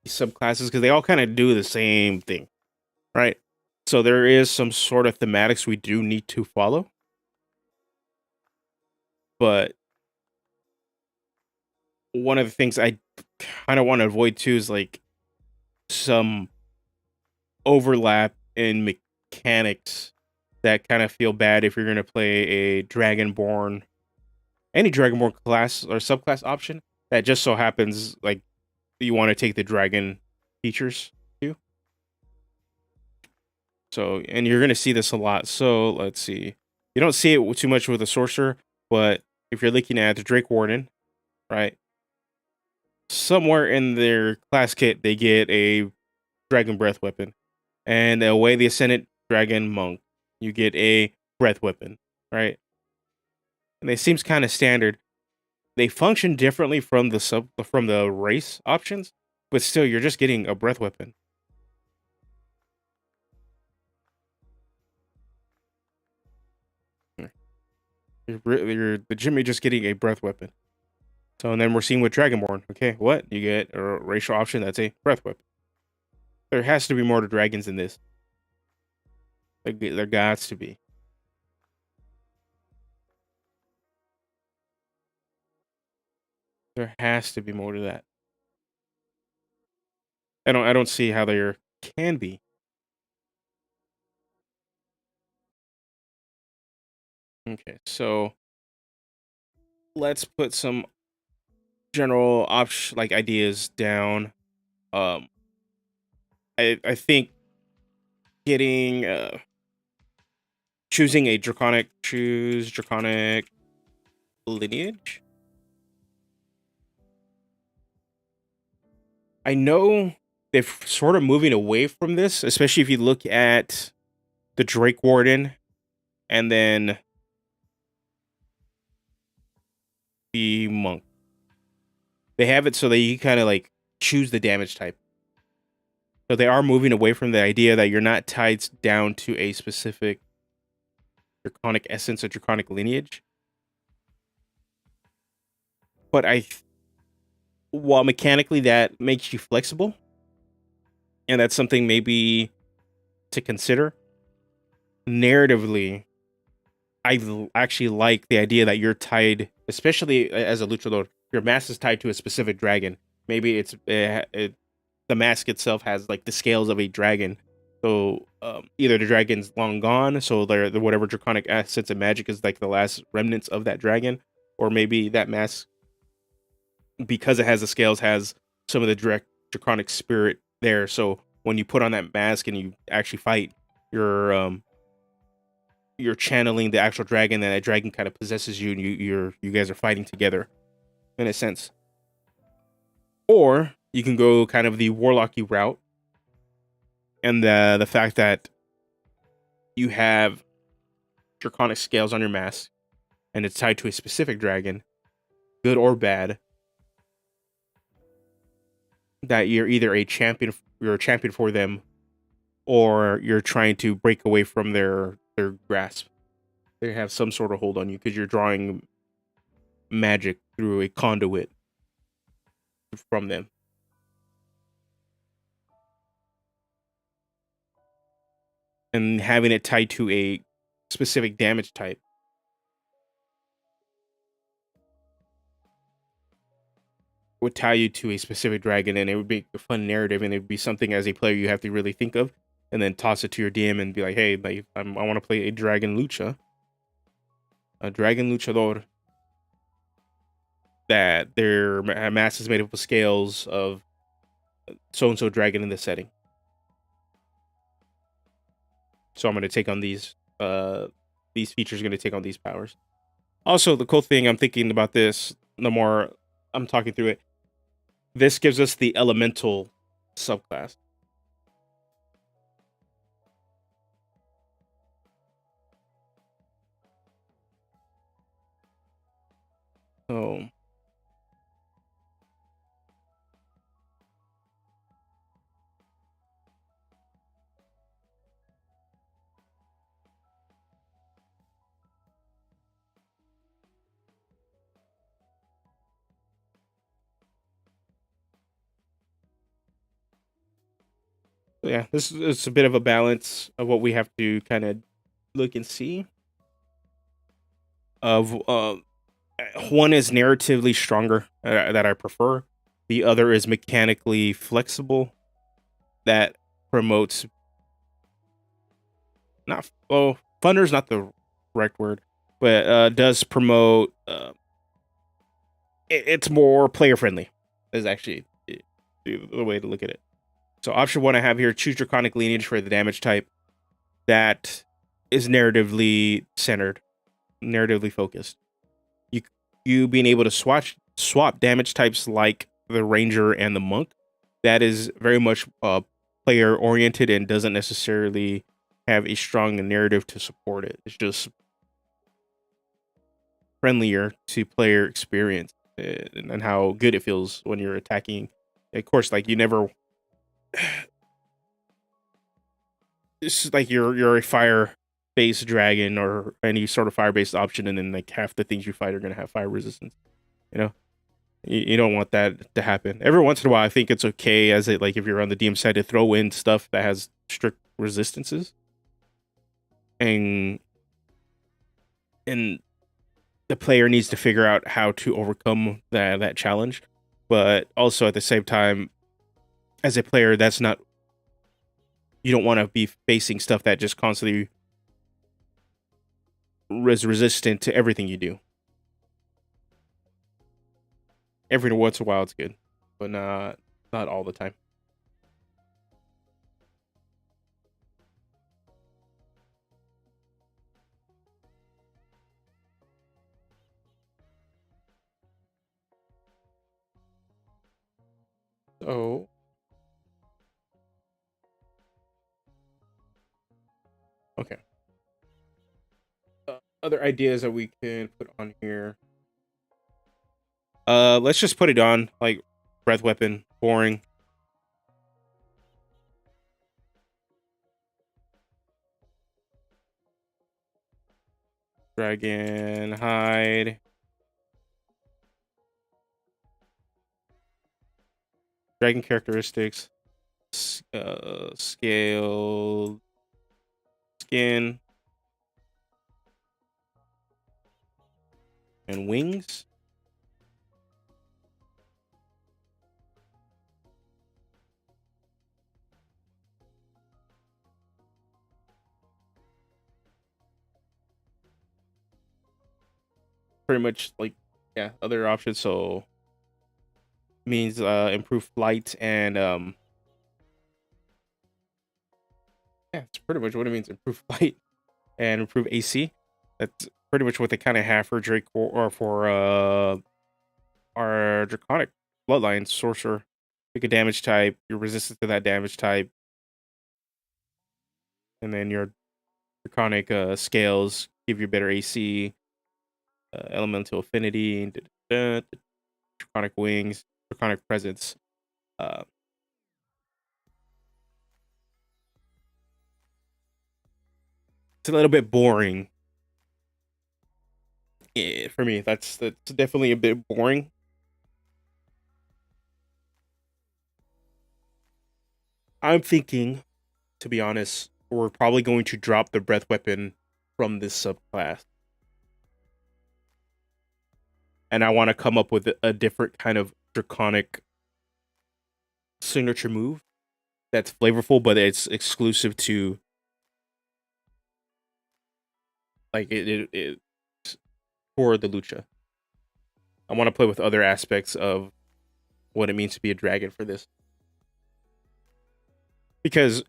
subclasses, because they all kind of do the same thing, right? So there is some sort of thematics we do need to follow, but one of the things I kind of want to avoid too is like some overlap in mechanics that kind of feel bad if you're going to play a Dragonborn, any Dragonborn class or subclass option that just so happens like you want to take the dragon features too. So, and you're going to see this a lot. So let's see. You don't see it too much with a sorcerer, but if you're looking at the Drake Warden, right? Somewhere in their class kit, they get a dragon breath weapon. And away the Ascendant Dragon Monk, you get a breath weapon, right? And it seems kind of standard. They function differently from the race options, but still, you're just getting a breath weapon. You're legitimately just getting a breath weapon. So, and then we're seeing with Dragonborn. Okay, what? You get a racial option that's a breath weapon. There has to be more to dragons than this. There gots to be. There has to be more to that. I don't see how there can be. Okay, so let's put some general like ideas down. I think getting choose draconic lineage. I know they're sort of moving away from this, especially if you look at the Drake Warden and then the monk. They have it so that you kind of like choose the damage type. So they are moving away from the idea that you're not tied down to a specific draconic essence or draconic lineage. But while mechanically that makes you flexible, and that's something maybe to consider, narratively, actually like the idea that you're tied, especially as a luchador, your mask is tied to a specific dragon. Maybe the mask itself has like the scales of a dragon. So either the dragon's long gone, so the whatever draconic assets and magic is like the last remnants of that dragon, or maybe that mask, because it has the scales, has some of the direct draconic spirit there. So when you put on that mask and you actually fight, you're you're channeling the actual dragon, and that dragon kind of possesses you, and you guys are fighting together in a sense. Or you can go kind of the warlocky route, and the fact that you have draconic scales on your mask and it's tied to a specific dragon, good or bad, that you're either you're a champion for them, or you're trying to break away from their grasp. They have some sort of hold on you because you're drawing magic through a conduit from them. And having it tied to a specific damage type would tie you to a specific dragon, and it would be a fun narrative, and it would be something as a player you have to really think of, and then toss it to your DM and be like, hey, I want to play a dragon lucha, a dragon luchador, that their mass is made up of scales of so-and-so dragon in this setting. So I'm going to take on these features are going to take on these powers. Also, the cool thing I'm thinking about this, the more I'm talking through it, this gives us the elemental subclass. So yeah, this is a bit of a balance of what we have to kind of look and see. Of one is narratively stronger, that I prefer. The other is mechanically flexible, that promotes not funner is not the right word, but does promote. It's more player friendly. Is actually the way to look at it. So option one I have here: choose draconic lineage for the damage type. That is narratively centered, narratively focused. You being able to swap damage types like the ranger and the monk, that is very much player oriented and doesn't necessarily have a strong narrative to support it. It's just friendlier to player experience, and how good it feels when you're attacking. Of course, like you never. It's like you're a fire based dragon or any sort of fire based option, and then like half the things you fight are gonna have fire resistance. You know, you don't want that to happen. Every once in a while, I think it's okay as it like if you're on the DM side to throw in stuff that has strict resistances, and and the player needs to figure out how to overcome that challenge. But also at the same time, as a player, that's not, you don't want to be facing stuff that just constantly is resistant to everything you do. Every once in a while, it's good, but not all the time. So okay. other ideas that we can put on here. Let's just put it on like breath weapon, boring. Dragon hide. Dragon characteristics. Scaled skin and wings. Pretty much like, yeah, other options. So means improve flight and yeah, it's pretty much what it means. Improve flight and improve AC. That's pretty much what they kind of have for Drake or for our Draconic Bloodline Sorcerer. Pick a damage type, you're resistant to that damage type, and then your Draconic scales give you better AC, elemental affinity, Draconic wings, Draconic presence. It's a little bit boring. Yeah, for me, that's definitely a bit boring. I'm thinking, to be honest, we're probably going to drop the breath weapon from this subclass. And I want to come up with a different kind of draconic signature move that's flavorful, but it's exclusive to like it for the lucha. I want to play with other aspects of what it means to be a dragon for this. Because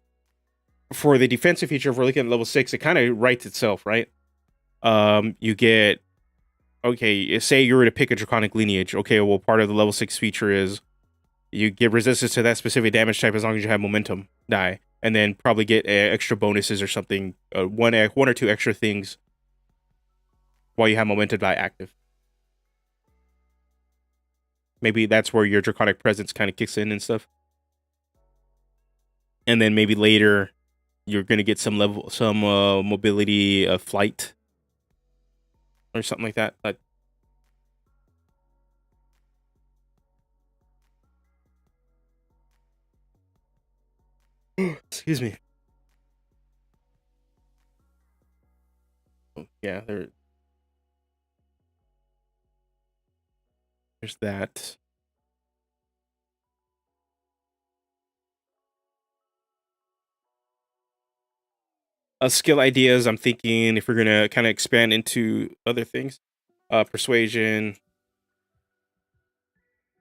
for the defensive feature, if we're looking at level 6, it kind of writes itself, right? You get, okay, say you were to pick a draconic lineage. Okay, well, part of the level 6 feature is you get resistance to that specific damage type as long as you have momentum die, and then probably get extra bonuses or something, one or two extra things while you have momentum die active. Maybe that's where your draconic presence kind of kicks in and stuff. And then maybe later you're gonna get some mobility of flight or something like that. But excuse me. Oh, yeah, there's that. Skill ideas, I'm thinking if we're gonna kind of expand into other things, persuasion,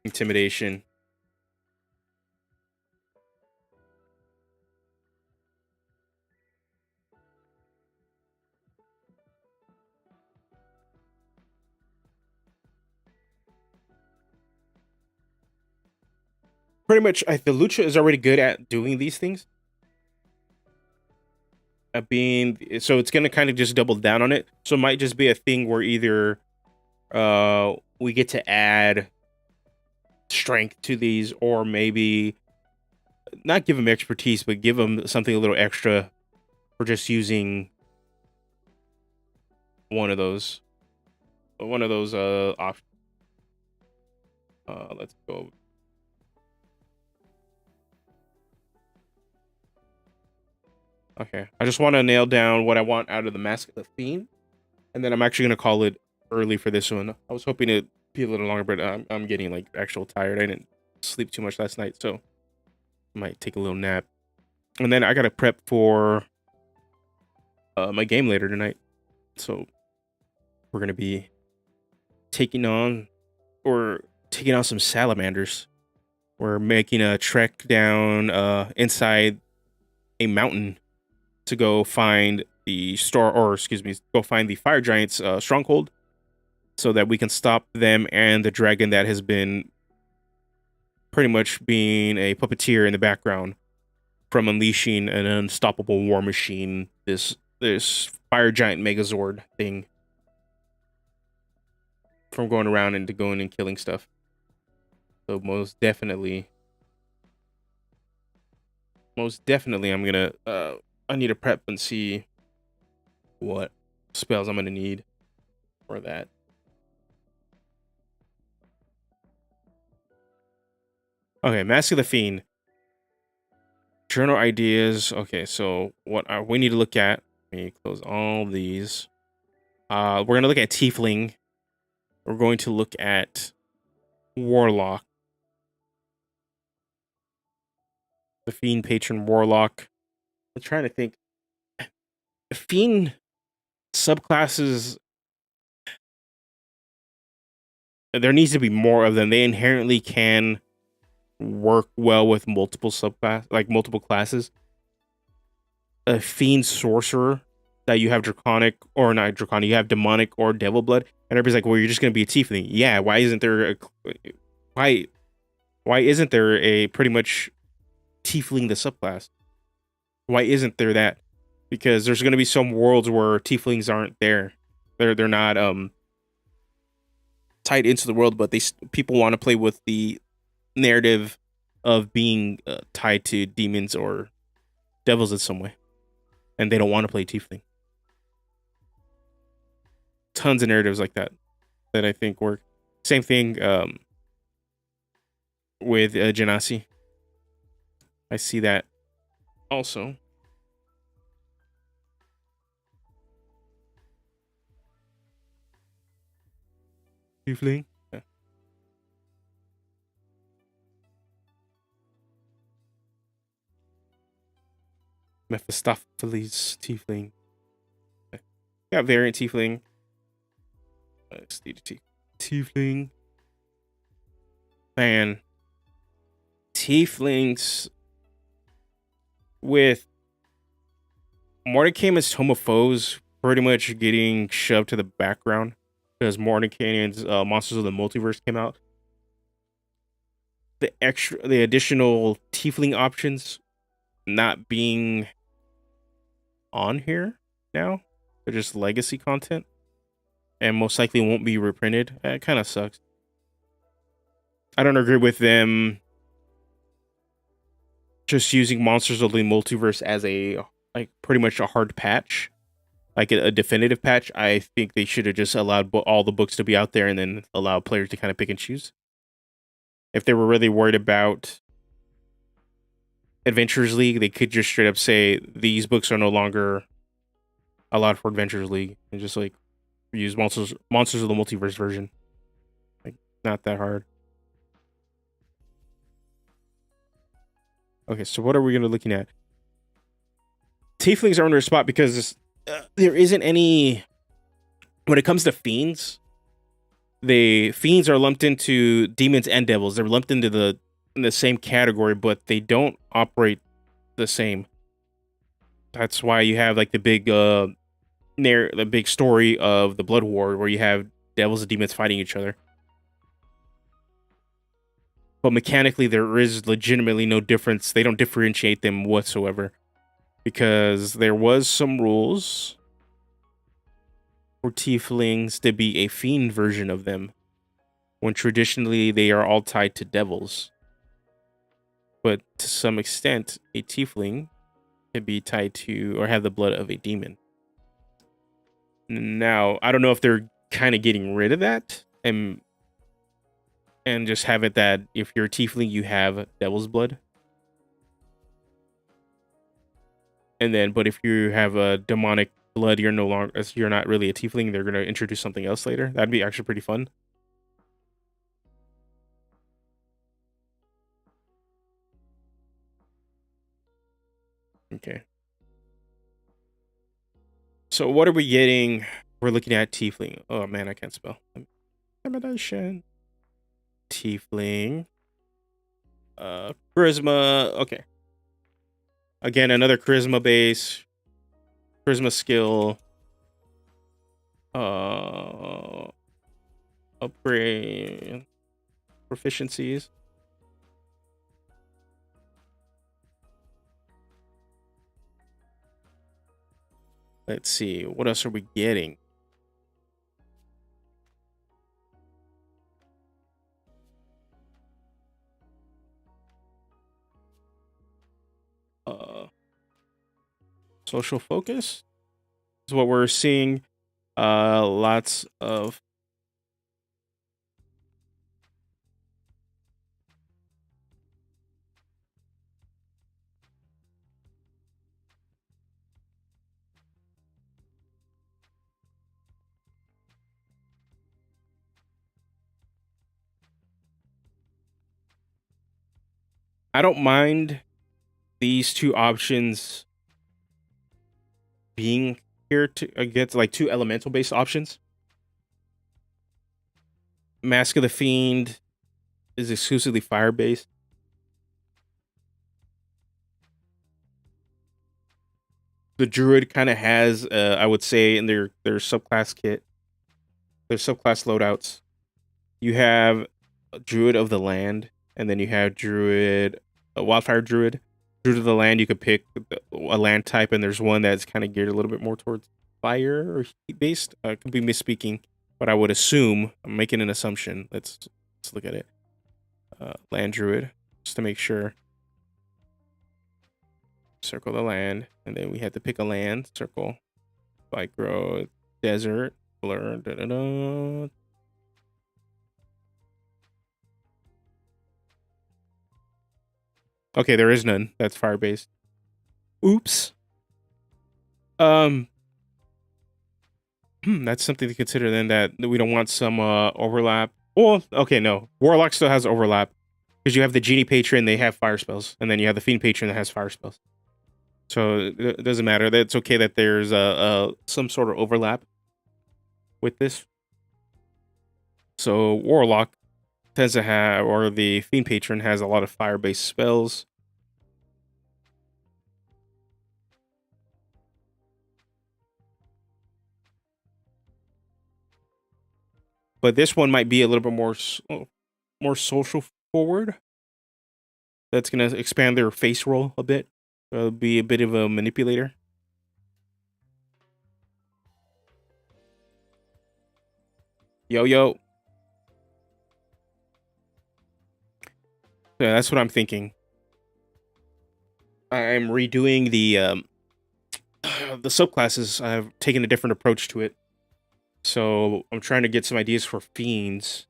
intimidation. Pretty much, the lucha is already good at doing these things. So it's gonna kind of just double down on it. So it might just be a thing where either we get to add strength to these, or maybe not give them expertise, but give them something a little extra for just using one of those options. Let's go. Okay, I just want to nail down what I want out of the Mask of the Fiend, and then I'm actually gonna call it early for this one. I was hoping to be a little longer, but I'm getting like actual tired. I didn't sleep too much last night, so I might take a little nap. And then I gotta prep for my game later tonight. So we're gonna be taking on some salamanders. We're making a trek down inside a mountain to go find the go find the fire giant's stronghold, so that we can stop them and the dragon that has been pretty much being a puppeteer in the background from unleashing an unstoppable war machine, this fire giant megazord thing from going around and going and killing stuff. So most definitely, I'm gonna I need to prep and see what spells I'm gonna need for that. Okay, Mask of the Fiend. Journal ideas. Okay, so what we need to look at. Let me close all these. We're gonna look at Tiefling. We're going to look at Warlock. The Fiend Patron Warlock. I'm trying to think. The Fiend subclasses, there needs to be more of them. They inherently can work well with multiple multiple classes. A Fiend Sorcerer that you have Draconic, or not Draconic, you have Demonic or Devil Blood, and everybody's like, well, you're just gonna be a Tiefling. Yeah, why isn't there why isn't there a pretty much Tiefling the subclass? Why isn't there that? Because there's gonna be some worlds where Tieflings aren't there. They're not tied into the world, but people want to play with the narrative of being tied to demons or devils in some way, and they don't want to play Tiefling. Tons of narratives like that I think work. Same thing with Genasi. I see that also. Tiefling. Yeah. Mephistopheles Tiefling. Okay. Yeah, variant Tiefling. Tiefling. Man. Tieflings with Mordecai's Tome of Foes pretty much getting shoved to the background because Mordecai's Monsters of the Multiverse came out. The additional Tiefling options not being on here now. They're just legacy content and most likely won't be reprinted. It kind of sucks. I don't agree with them just using Monsters of the Multiverse as a pretty much a hard patch, like a definitive patch. I think they should have just allowed all the books to be out there and then allow players to kind of pick and choose. If they were really worried about Adventurers League, they could just straight up say these books are no longer allowed for Adventurers League and just like use Monsters of the Multiverse version. Like, not that hard. Okay, so what are we going to be looking at? Tieflings are under a spot because there isn't any. When it comes to fiends, the fiends are lumped into demons and devils. They're lumped into in the same category, but they don't operate the same. That's why you have like the big story of the Blood War, where you have devils and demons fighting each other. But mechanically, there is legitimately no difference. They don't differentiate them whatsoever. Because there was some rules for Tieflings to be a fiend version of them, when traditionally they are all tied to devils. But to some extent, a Tiefling can be tied to or have the blood of a demon. Now, I don't know if they're kind of getting rid of that and just have it that if you're a Tiefling, you have devil's blood. And then, but if you have a demonic blood, you're not really a Tiefling. They're gonna introduce something else later. That'd be actually pretty fun. Okay. So what are we getting? We're looking at Tiefling. Oh man, I can't spell. Intimidation. Tiefling. Charisma. Okay. Again, another charisma base. Charisma skill. Upgrade proficiencies. Let's see. What else are we getting? social focus is what we're seeing. Lots of I don't mind these two options being here to against like two elemental based options. Mask of the Fiend is exclusively fire based. The Druid kind of has, I would say, in their subclass kit, their subclass loadouts. You have a Druid of the Land, and then you have Druid, a Wildfire Druid. Druid of the Land, you could pick a land type, and there's one that's kind of geared a little bit more towards fire or heat based. I could be misspeaking, but I would assume, I'm making an assumption. Let's look at it. Land Druid, just to make sure. Circle the land, and then we had to pick a land. Circle, like grow, desert, blur. Da, da, da. Okay, there is none. That's fire based. Oops. That's something to consider then, that we don't want some overlap. Well, okay, no. Warlock still has overlap because you have the Genie Patron, they have fire spells, and then you have the Fiend Patron that has fire spells. So it doesn't matter. It's okay that there's some sort of overlap with this. So Warlock tends to have, or the Fiend Patron has a lot of fire-based spells. But this one might be a little bit more social forward. That's gonna expand their face roll a bit. Be a bit of a manipulator. Yo. Yeah, that's what I'm thinking. I'm redoing the subclasses. I've taken a different approach to it. So I'm trying to get some ideas for fiends.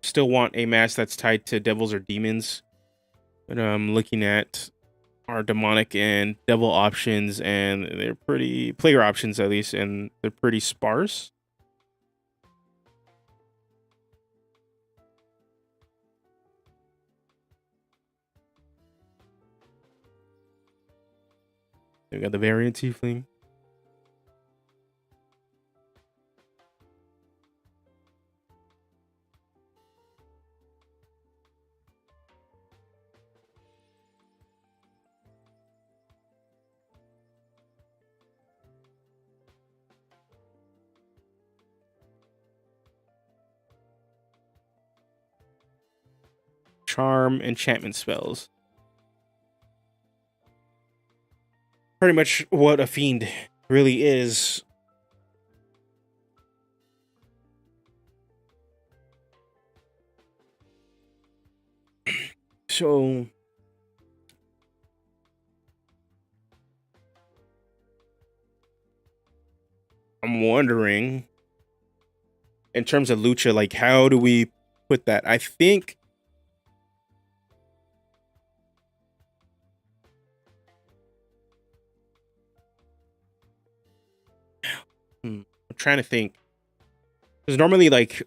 Still want a mask that's tied to devils or demons. But I'm looking at our demonic and devil options, and they're pretty, player options at least, and they're pretty sparse. We got the variant tiefling. Charm, enchantment spells. Pretty much what a fiend really is. So I'm wondering, in terms of lucha, like, how do we put that? I think I'm trying to think, because normally, like,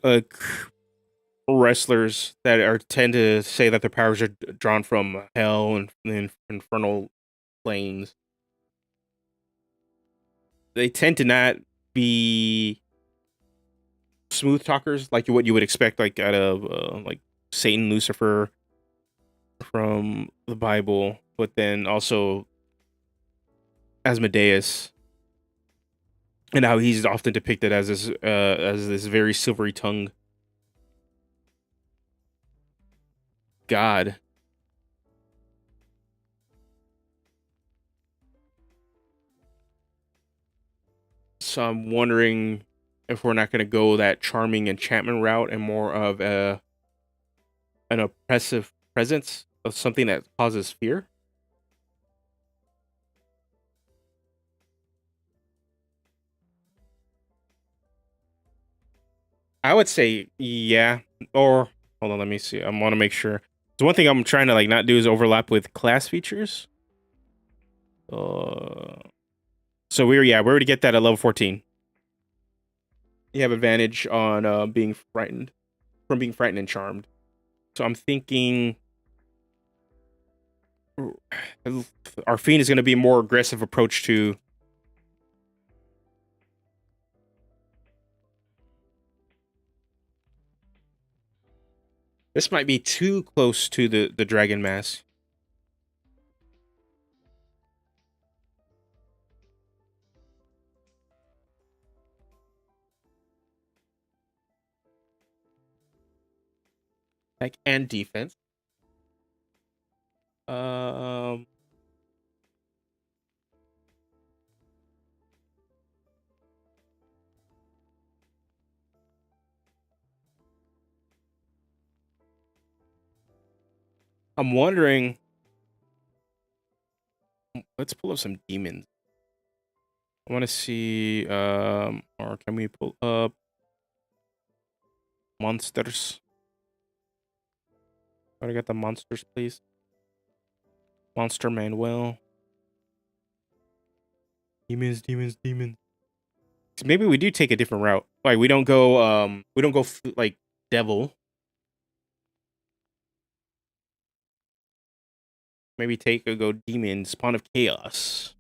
wrestlers that are tend to say that their powers are drawn from hell and infernal planes, they tend to not be smooth talkers like what you would expect, like out of like Satan, Lucifer from the Bible, but then also Asmodeus, and how he's often depicted as this very silvery tongue god. So I'm wondering if we're not going to go that charming enchantment route and more of an oppressive presence of something that causes fear. I would say yeah. Or hold on, let me see. I want to make sure. So one thing I'm trying to like not do is overlap with class features. Uh, so we already get that at level 14. You have advantage on being frightened from being frightened and charmed. So I'm thinking our fiend is going to be a more aggressive approach to. This might be too close to the dragon mask. Attack and defense. Um, I'm wondering. Let's pull up some demons. I want to see. Or can we pull up monsters? Want to get the monsters, please? Monster Manuel. Demons, demons, demons. So maybe we do take a different route. Like we don't go like devil. Maybe go demon, spawn of chaos.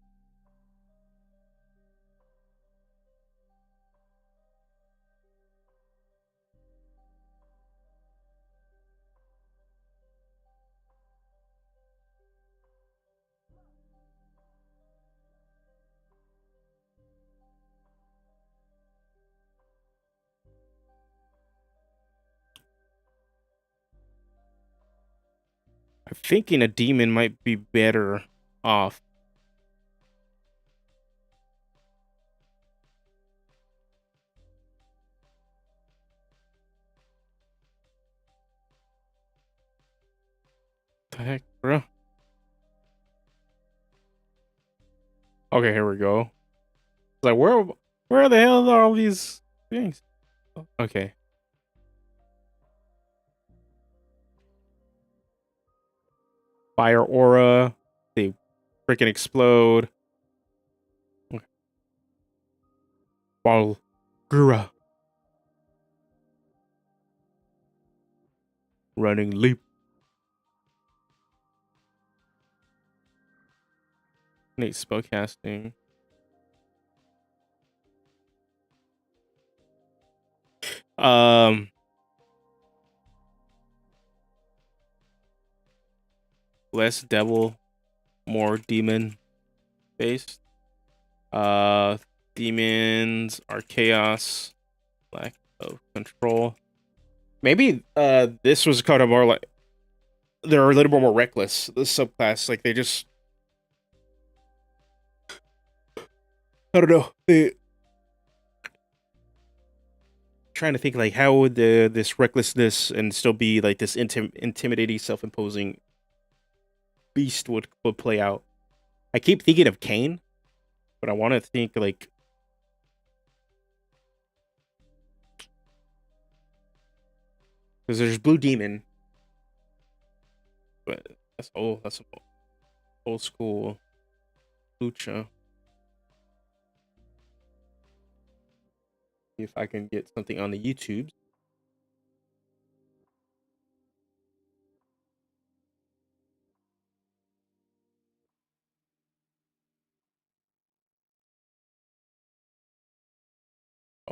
I'm thinking a demon might be better off. The heck, bro? Okay, here we go. It's like where the hell are all these things? Okay. Fire aura. They freaking explode. Okay. Walgura. Running leap. Nate spellcasting. Um Less devil, more demon based. Uh Demons are chaos, lack of control. Maybe this was kind of more like they're a little bit more reckless. The subclass, like they just I don't know. They trying to think like how would this recklessness and still be like this intimidating, self-imposing beast would play out. I keep thinking of Kane, but I want to think like because there's Blue Demon, but that's old school lucha. See if I can get something on the YouTube.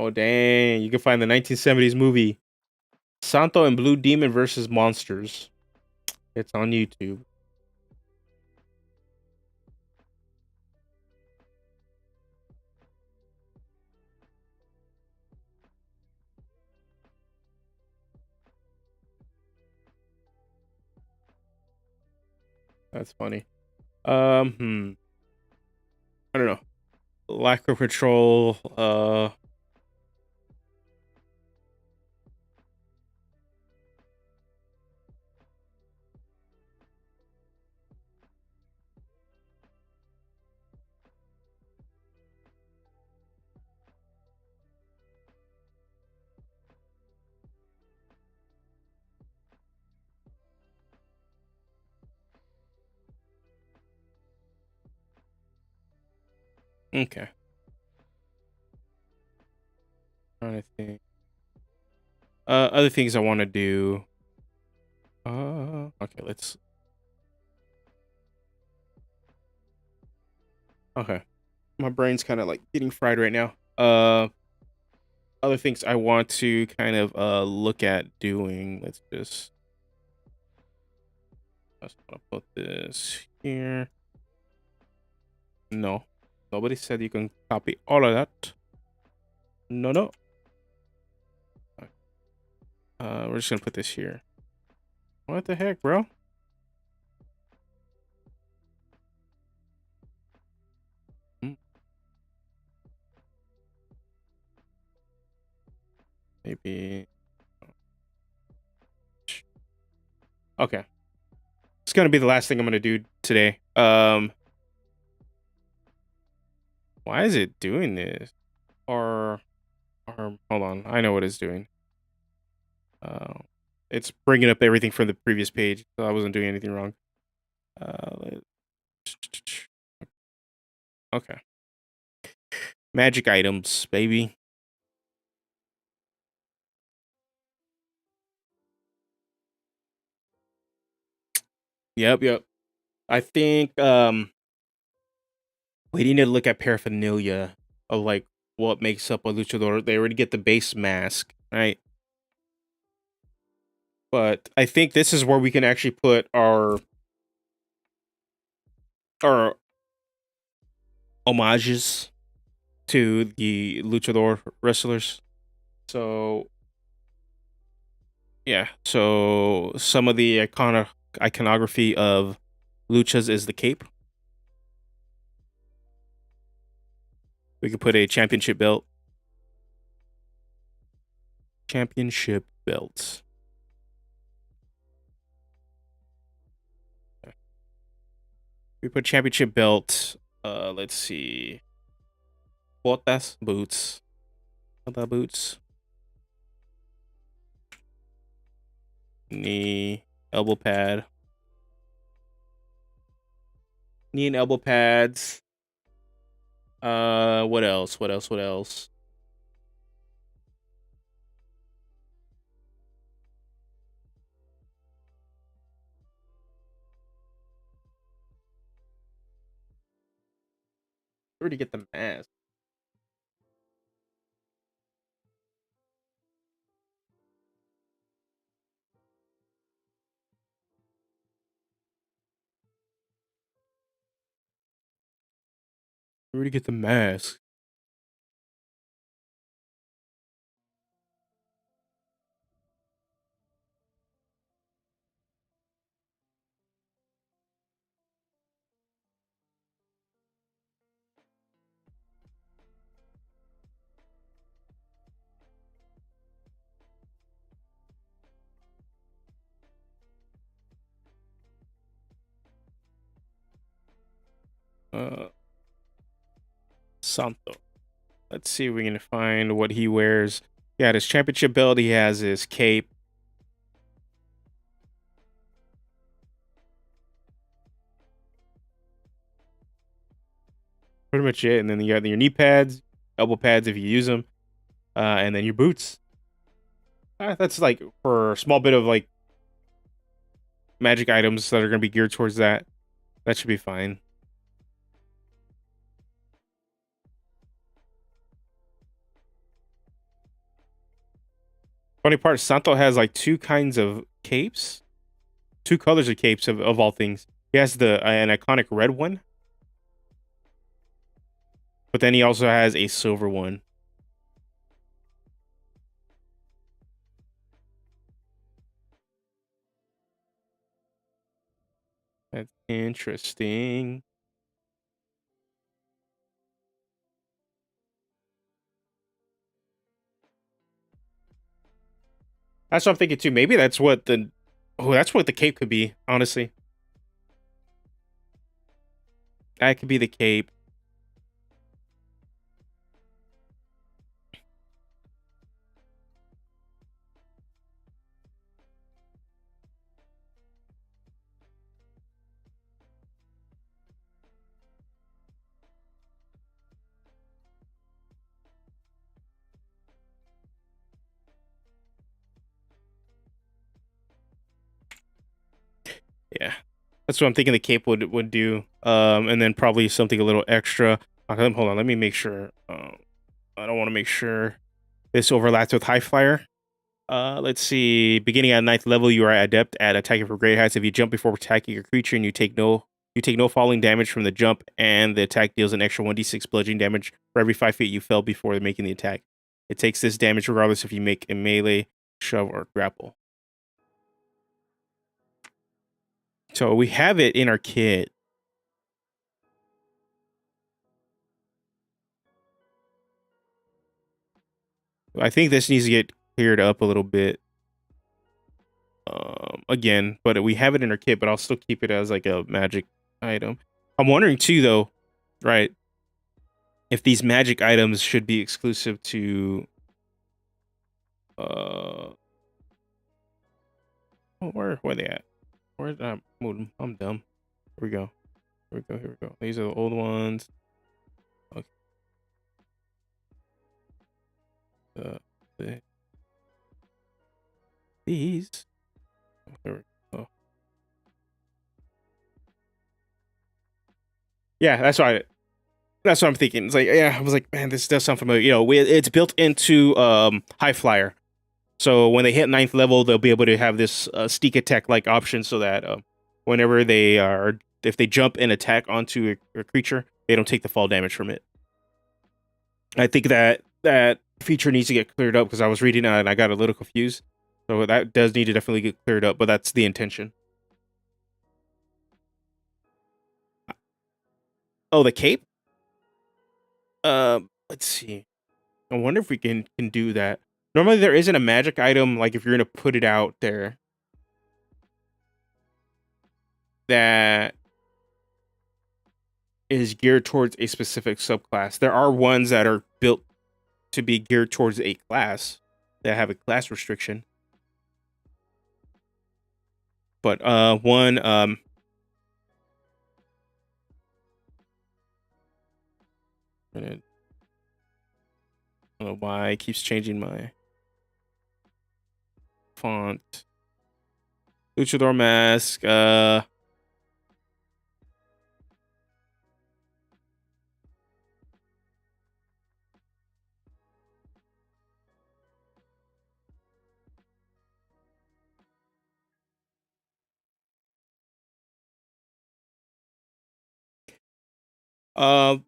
Oh dang! You can find the 1970s movie Santo and Blue Demon versus Monsters. It's on YouTube. That's funny. I don't know. Lack of control. Okay. Trying to think. Other things I want to do. Okay, let's. Okay, my brain's kind of like getting fried right now. Other things I want to kind of look at doing. Let's gonna put this here. No, nobody said you can copy all of that. No, no. We're just gonna put this here. What the heck, bro? Hmm, maybe. Okay, it's gonna be the last thing I'm gonna do today. Why is it doing this? Or hold on, I know what it's doing. Uh, it's bringing up everything from the previous page, so I wasn't doing anything wrong. Okay, magic items, baby. Yep. I think we need to look at paraphernalia of like what makes up a luchador. They already get the base mask, right? But I think this is where we can actually put our homages to the luchador wrestlers. So yeah, so some of the iconography of luchas is the cape. We could put a championship belt. Championship belt. We put championship belt. Let's see. Botas, boots. Bota boots. Knee, elbow pad. Knee and elbow pads. What else? What else? What else? Where to get the mask? Where to get the mask? Uh, Santo. Let's see if we can find what he wears. Yeah, his championship belt. He has his cape. Pretty much it. And then you got your knee pads, elbow pads if you use them, and then your boots. That's like for a small bit of like magic items that are going to be geared towards that. That should be fine. Funny part, Santo has like two kinds of capes, two colors of capes of all things. He has the an iconic red one, but then he also has a silver one. That's interesting. That's what I'm thinking too. Maybe that's what the cape could be. Honestly, that could be the cape. Yeah, that's what I'm thinking the cape would do. And then probably something a little extra. Hold on, let me make sure. I don't want to make sure this overlaps with High Flyer. Let's see. Beginning at 9th level, you are adept at attacking from great heights. If you jump before attacking your creature and you take no falling damage from the jump, and the attack deals an extra 1d6 bludgeoning damage for every 5 feet you fell before making the attack. It takes this damage regardless if you make a melee, shove, or grapple. So we have it in our kit. I think this needs to get cleared up a little bit. Again, but we have it in our kit, but I'll still keep it as like a magic item. I'm wondering too, though, right? If these magic items should be exclusive to where are they at? Where I'm dumb. Here we go. Here we go. Here we go. These are the old ones. Okay. These. There we go. Yeah, that's right. That's what I'm thinking. It's like, yeah, I was like, man, this does sound familiar. You know, it's built into High Flyer. So when they hit 9th level, they'll be able to have this sneak attack like option so that whenever if they jump and attack onto a creature, they don't take the fall damage from it. I think that feature needs to get cleared up because I was reading it and I got a little confused. So that does need to definitely get cleared up, but that's the intention. Oh, the cape? Let's see. I wonder if we can do that. Normally there isn't a magic item, like if you're gonna put it out there, that is geared towards a specific subclass. There are ones that are built to be geared towards a class that have a class restriction. But one I don't know why it keeps changing my font. Luchador mask.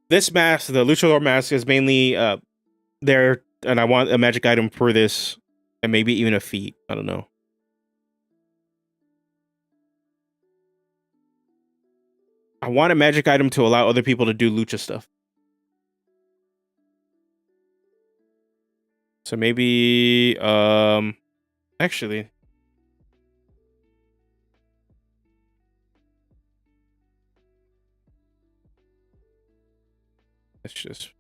This mask, the Luchador mask, is mainly there, and I want a magic item for this, and maybe even a feat. I don't know. I want a magic item to allow other people to do lucha stuff. So maybe, actually, let's just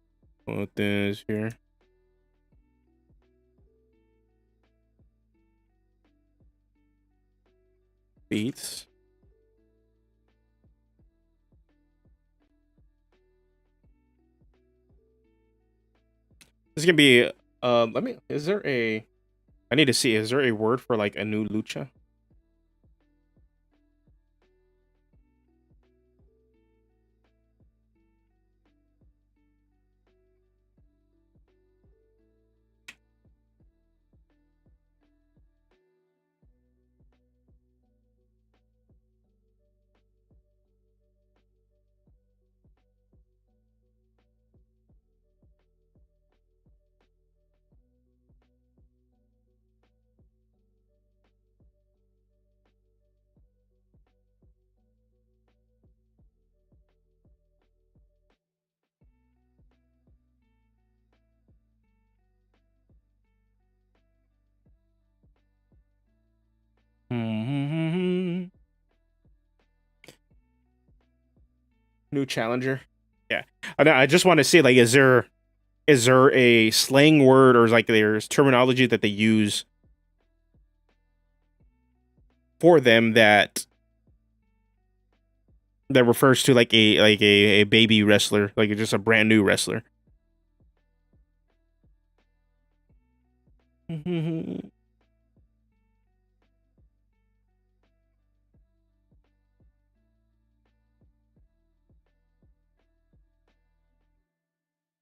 put this here. Beats. This is gonna be, is there a, I need to see, is there a word for like a new lucha? New challenger. Yeah, I just want to say, like, is there a slang word or like there's terminology that they use for them that refers to like a baby wrestler, like just a brand new wrestler?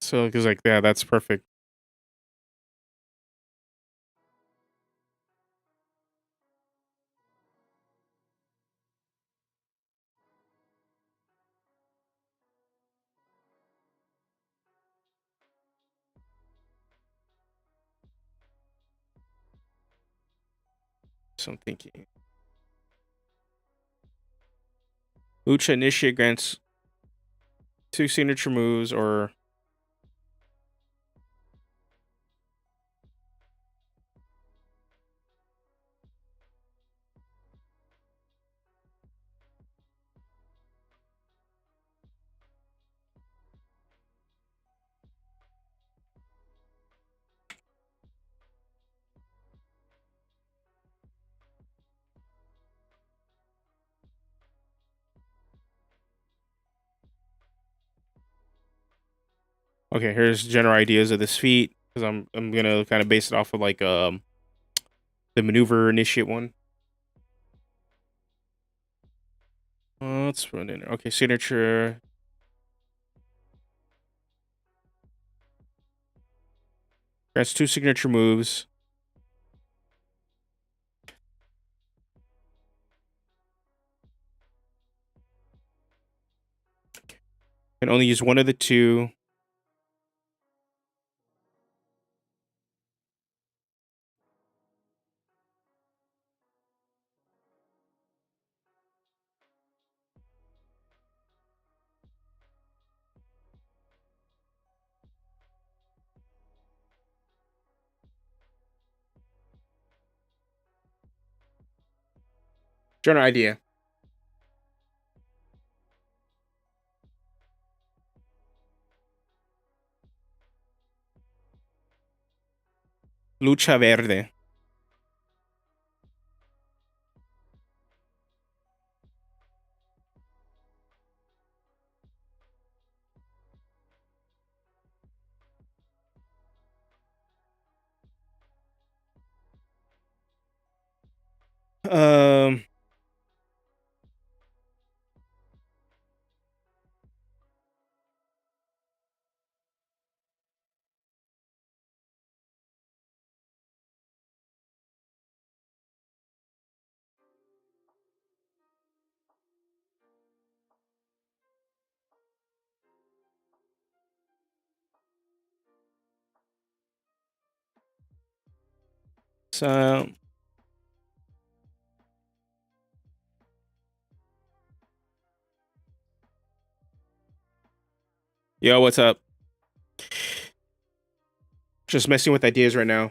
So it was like, yeah, that's perfect. So I'm thinking. Lucha initiate grants 2 signature moves or okay, here's general ideas of this feat because I'm gonna kind of base it off of like the maneuver initiate one. Let's put in there. Okay, signature. Grants 2 signature moves. Can only use one of the 2. General idea. Lucha verde. Um. So. Yo, what's up? Just messing with ideas right now.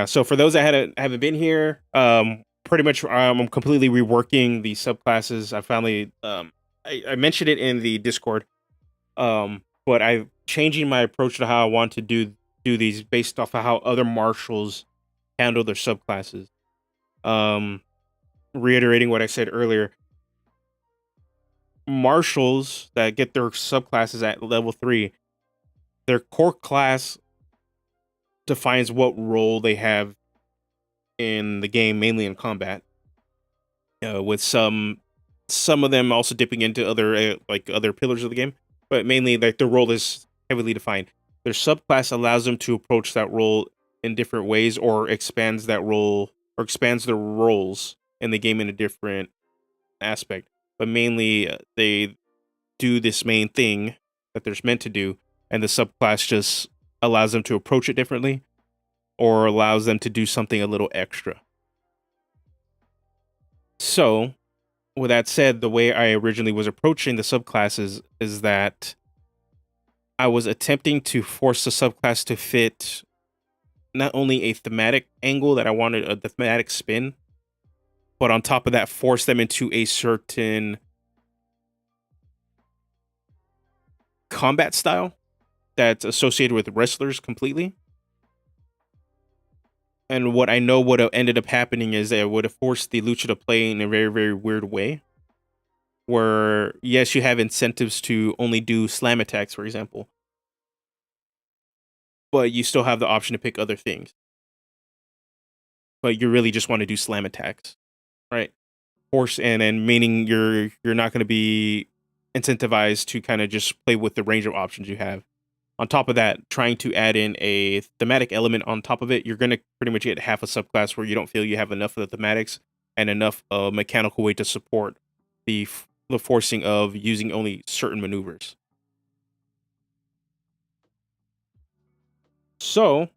So for those that haven't been here, pretty much I'm completely reworking the subclasses. I finally I mentioned it in the Discord. But I'm changing my approach to how I want to do these based off of how other marshals handle their subclasses. Um, Reiterating what I said earlier, marshals that get their subclasses at level 3, their core class defines what role they have in the game, mainly in combat. With some of them also dipping into other like other pillars of the game, but mainly like their role is heavily defined. Their subclass allows them to approach that role in different ways, or expands that role, or expands their roles in the game in a different aspect. But mainly, they do this main thing that they're meant to do, and the subclass just allows them to approach it differently, or allows them to do something a little extra. So, with that said, the way I originally was approaching the subclasses is that I was attempting to force the subclass to fit not only a thematic angle that I wanted, a thematic spin, but on top of that, force them into a certain combat style that's associated with wrestlers completely. And what I know would have ended up happening is that it would have forced the lucha to play in a very, very weird way. Where, yes, you have incentives to only do slam attacks, for example, but you still have the option to pick other things. but you really just want to do slam attacks, right? Force and meaning you're not going to be incentivized to kind of just play with the range of options you have. On top of that, trying to add in a thematic element on top of it, you're going to pretty much get half a subclass where you don't feel you have enough of the thematics and enough mechanical way to support the forcing of using only certain maneuvers. So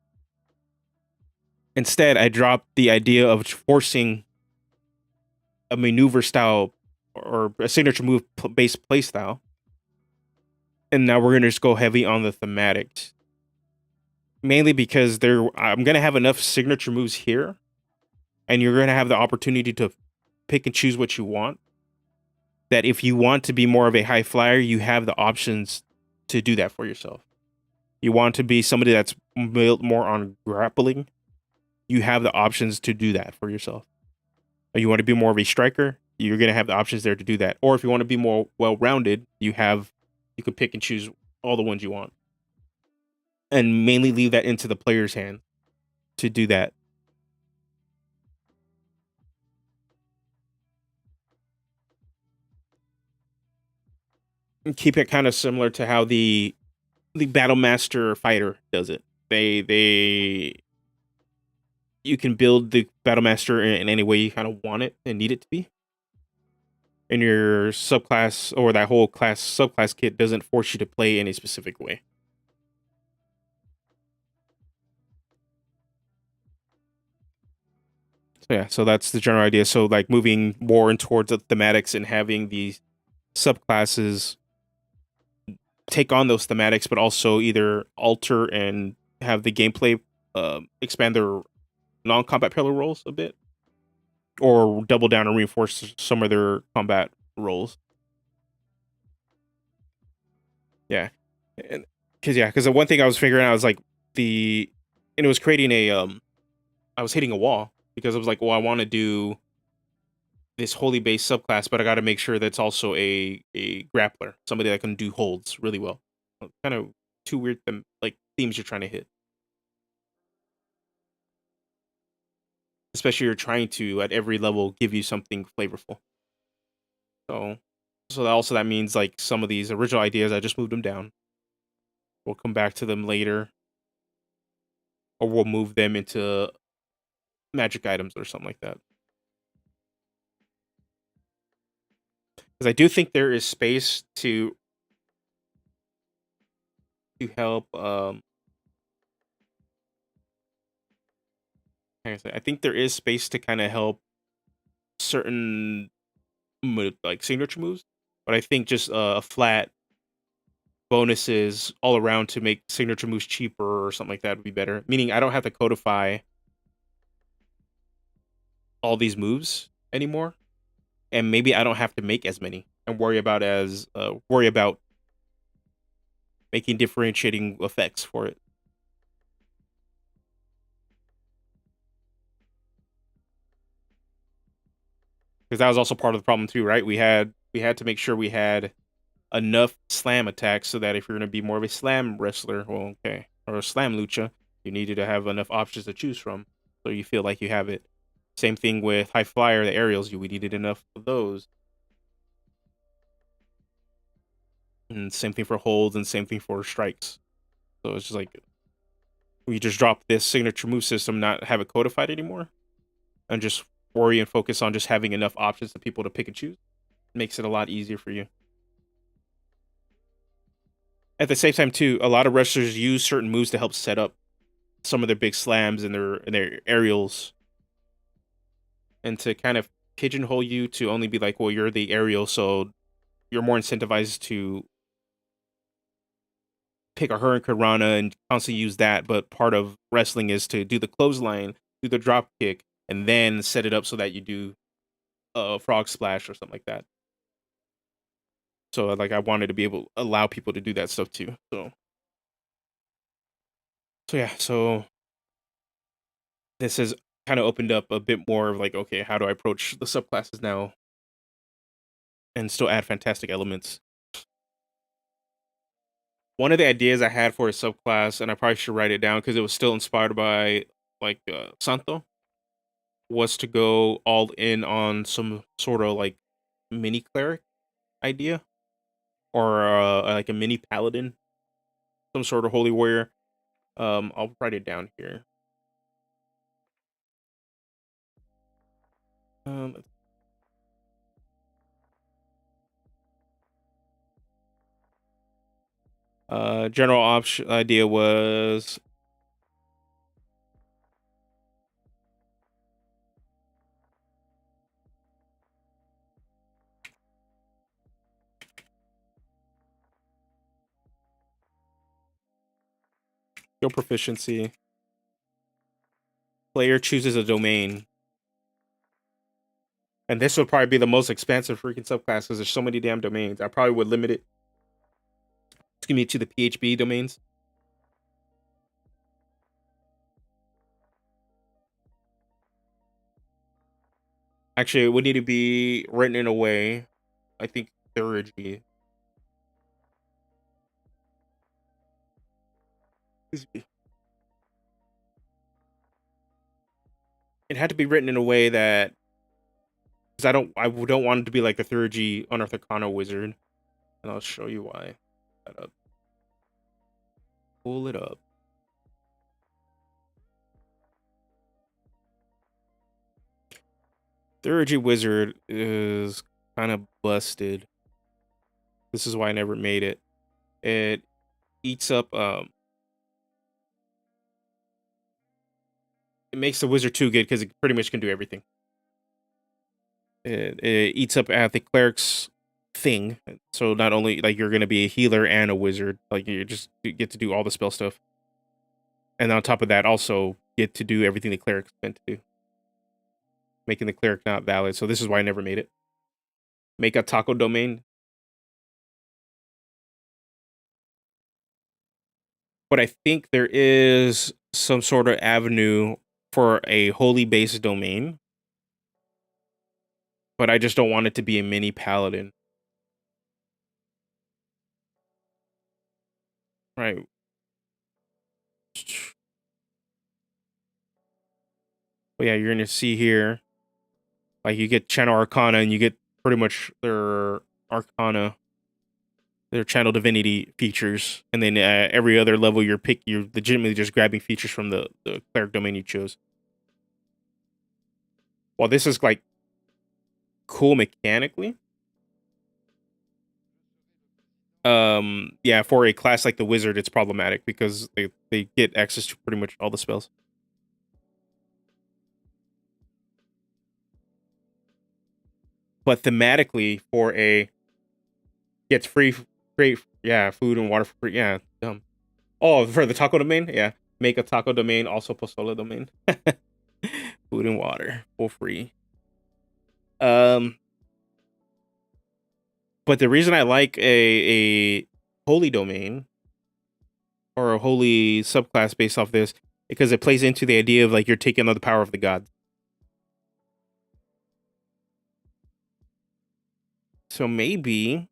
instead, I dropped the idea of forcing a maneuver style or a signature move based play style. And now we're going to just go heavy on the thematics. Mainly because I'm going to have enough signature moves here, and you're going to have the opportunity to pick and choose what you want. That if you want to be more of a high flyer, you have the options to do that for yourself. You want to be somebody that's built more on grappling, you have the options to do that for yourself. Or you want to be more of a striker, you're going to have the options there to do that. Or if you want to be more well-rounded, you can pick and choose all the ones you want. And mainly leave that into the player's hand to do that. And keep it kind of similar to how the Battle Master fighter does it. They you can build the Battle Master in any way you kind of want it and need it to be. And your subclass or that whole subclass kit doesn't force you to play in a specific way. So yeah, so that's the general idea. So like moving more in towards the thematics and having these subclasses take on those thematics, but also either alter and have the gameplay expand their non-combat pillar roles a bit, or double down and reinforce some of their combat roles. Yeah, because the one thing I was figuring out was like and it was creating I was hitting a wall because I was like, well, I want to do this holy base subclass, but I got to make sure that's also a grappler, somebody that can do holds really well. Kind of two weird themes you're trying to hit, especially you're trying to at every level give you something flavorful. So that means like some of these original ideas, I just moved them down. We'll come back to them later, or we'll move them into magic items or something like that. Because I do think there is space to help. I think there is space to kind of help certain like signature moves, but I think just flat bonuses all around to make signature moves cheaper or something like that would be better. Meaning I don't have to codify all these moves anymore, and maybe I don't have to make as many and worry about making differentiating effects for it. Because that was also part of the problem too, right? We had to make sure we had enough slam attacks so that if you're going to be more of a slam wrestler, well, okay, or a slam lucha, you needed to have enough options to choose from, so you feel like you have it. Same thing with high flyer, the aerials. We needed enough of those, and same thing for holds, and same thing for strikes. So it's just like we just drop this signature move system, not have it codified anymore, and just worry and focus on just having enough options for people to pick and choose. It makes it a lot easier for you. At the same time, too, a lot of wrestlers use certain moves to help set up some of their big slams and their aerials, and to kind of pigeonhole you to only be like, well, you're the aerial, so you're more incentivized to pick a Hurricane Rana and constantly use that. But part of wrestling is to do the clothesline, do the drop kick, and then set it up so that you do a frog splash or something like that. So like I wanted to be able to allow people to do that stuff too. So yeah, so this has kind of opened up a bit more of like, okay, how do I approach the subclasses now and still add fantastic elements? One of the ideas I had for a subclass, and I probably should write it down because it was still inspired by like Santo, was to go all in on some sort of like mini cleric idea, or like a mini paladin, some sort of holy warrior. I'll write it down here. Um, General option idea was skill proficiency. Player chooses a domain, and this would probably be the most expansive freaking subclass because there's so many damn domains. I probably would limit it, excuse me, to the PHB domains. Actually, it would need to be written in a way, I think, theurgy. It had to be written in a way that, because I don't want it to be like the theurgy unearthed arcana wizard, and I'll show you why. Pull it up. Theurgy wizard is kind of busted. This is why I never made it. It eats up it makes the wizard too good because it pretty much can do everything. It eats up at the cleric's thing, so not only like you're gonna be a healer and a wizard, like you get to do all the spell stuff, and on top of that, also get to do everything the cleric's meant to do, making the cleric not valid. So this is why I never made it. Make a taco domain, but I think there is some sort of avenue for a holy base domain, but I just don't want it to be a mini paladin. Right. But yeah, you're gonna see here, like you get channel arcana and you get pretty much their arcana, their channel divinity features, and then every other level you're legitimately just grabbing features from the cleric domain you chose. While this is like cool mechanically, yeah, for a class like the wizard, it's problematic because they get access to pretty much all the spells. But thematically, for a gets free, yeah, food and water for free, yeah, dumb. Oh, for the taco domain, yeah, make a taco domain, also postola domain, food and water for free. But the reason I like a holy domain or a holy subclass based off this, because it plays into the idea of like you're taking on the power of the gods. So maybe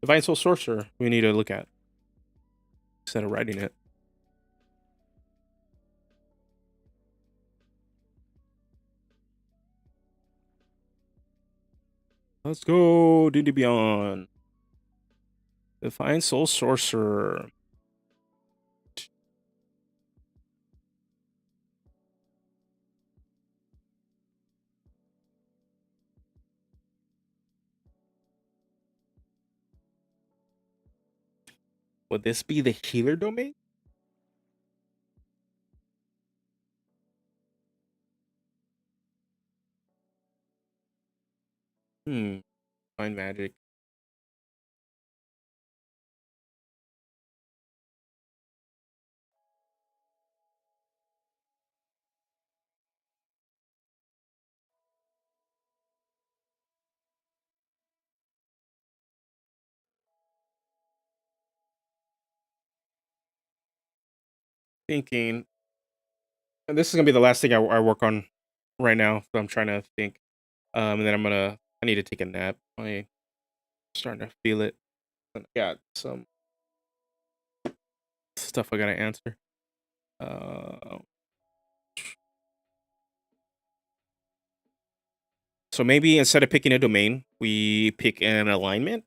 Divine Soul Sorcerer we need to look at instead of writing it. Let's go D&D Beyond. Divine Soul Sorcerer. Would this be the healer domain? Find magic. Thinking, and this is gonna be the last thing I work on right now. So I'm trying to think, and then I'm gonna I need to take a nap. I'm starting to feel it. I got some stuff I gotta answer. So maybe instead of picking a domain, we pick an alignment.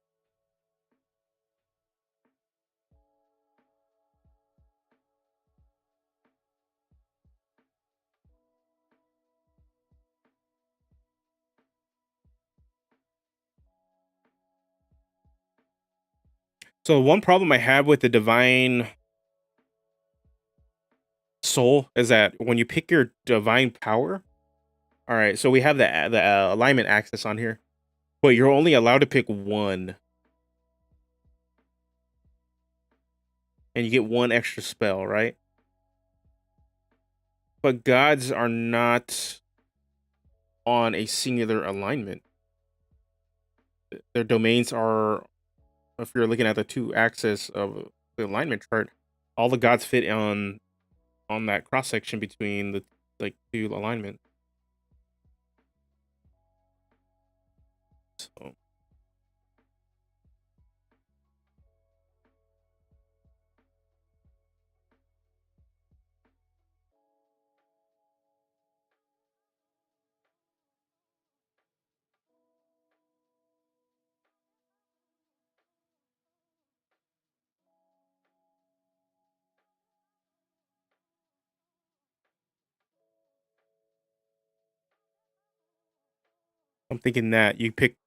So one problem I have with the divine soul is that when you pick your divine power, all right, so we have the alignment axis on here, but you're only allowed to pick one, and you get one extra spell, right? But gods are not on a singular alignment. Their domains are, if you're looking at the two axes of the alignment chart, all the gods fit on that cross section between the like two alignments. So I'm thinking that you pick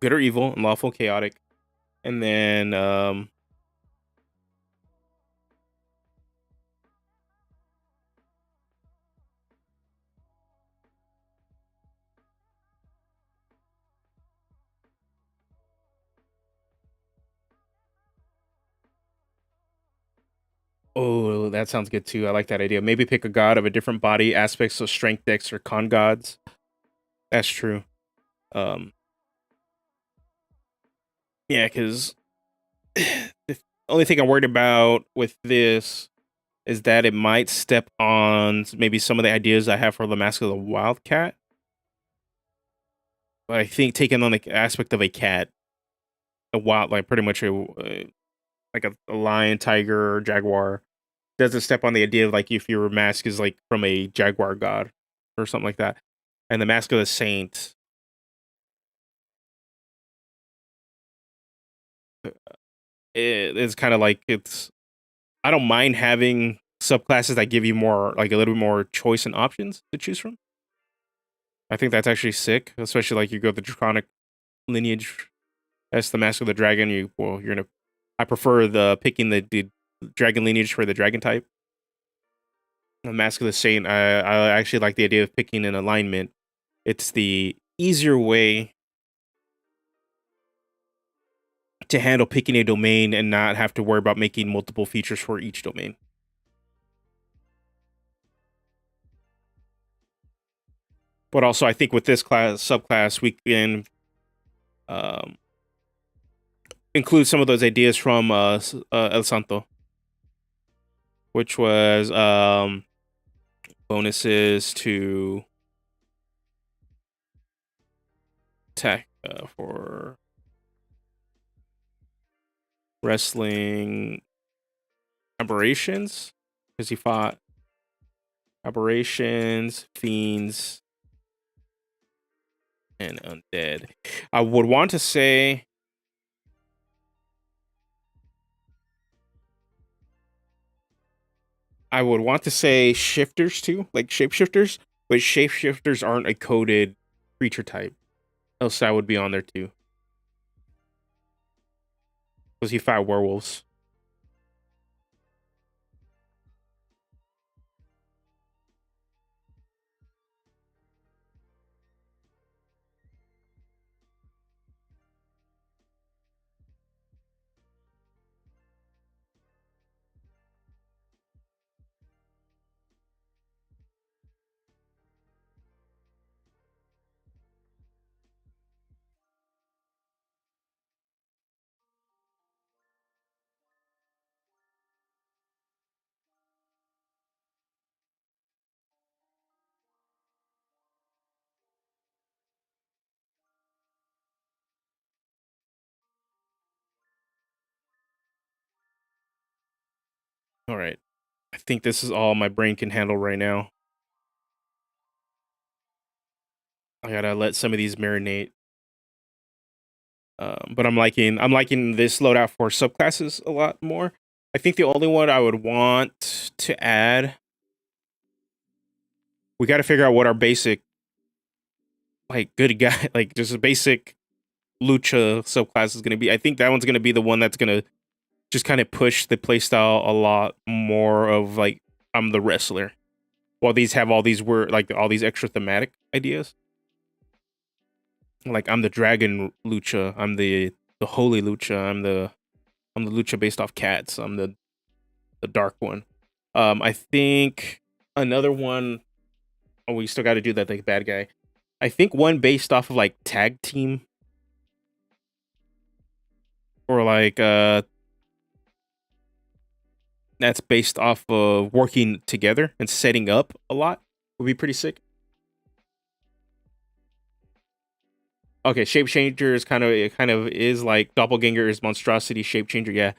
good or evil and lawful chaotic, and then oh, that sounds good too. I like that idea. Maybe pick a god of a different body aspects, so strength, dex, or con gods. That's true. Um, yeah, because the only thing I'm worried about with this is that it might step on maybe some of the ideas I have for the Mask of the Wildcat. But I think taking on the aspect of a cat, a wild, like pretty much like a lion, tiger, or jaguar, doesn't step on the idea of like if your mask is like from a jaguar god or something like that. And the Mask of the Saint, it's kind of like it's. I don't mind having subclasses that give you more, like a little bit more choice and options to choose from. I think that's actually sick, especially like you go the draconic lineage. That's the Mask of the Dragon. You're gonna. I prefer the picking the dragon lineage for the dragon type. The Mask of the Saint. I actually like the idea of picking an alignment. It's the easier way to handle picking a domain and not have to worry about making multiple features for each domain. But also, I think with this class subclass, we can um, include some of those ideas from El Santo, which was bonuses to tech for wrestling aberrations, because he fought aberrations, fiends, and undead. I would want to say shifters too, like shapeshifters, but shapeshifters aren't a coded creature type. Else that would be on there too. Because he fought werewolves. All right. I think this is all my brain can handle right now. I gotta let some of these marinate. But I'm liking this loadout for subclasses a lot more. I think the only one I would want to add, we got to figure out what our basic, like, good guy, like just a basic lucha subclass is going to be. I think that one's going to be the one that's going to just kind of push the playstyle a lot more of like I'm the wrestler. While these have all these all these extra thematic ideas. Like I'm the dragon lucha, I'm the holy lucha, I'm the lucha based off cats. I'm the dark one. I think another one, oh, we still got to do that like bad guy. I think one based off of like tag team or like that's based off of working together and setting up a lot would be pretty sick. Okay, shape changer is kind of is like doppelganger is monstrosity shape changer. Yeah,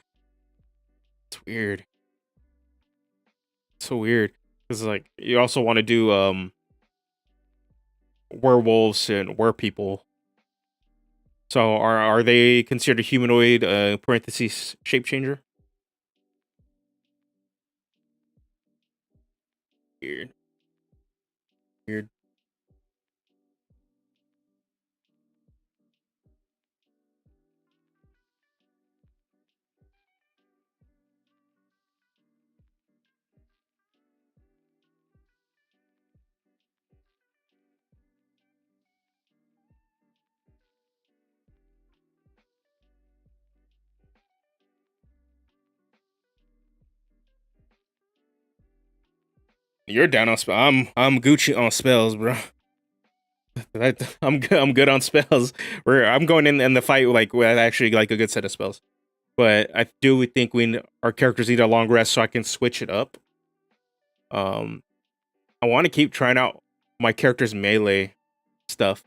it's weird. It's so weird because like you also want to do werewolves and werepeople. So are they considered humanoid? Parentheses shape changer. Weird, weird. You're down on spell. I'm Gucci on spells, bro. I'm good on spells. Where I'm going in the fight like with actually like a good set of spells. But I do think our characters need a long rest so I can switch it up. Um, I want to keep trying out my character's melee stuff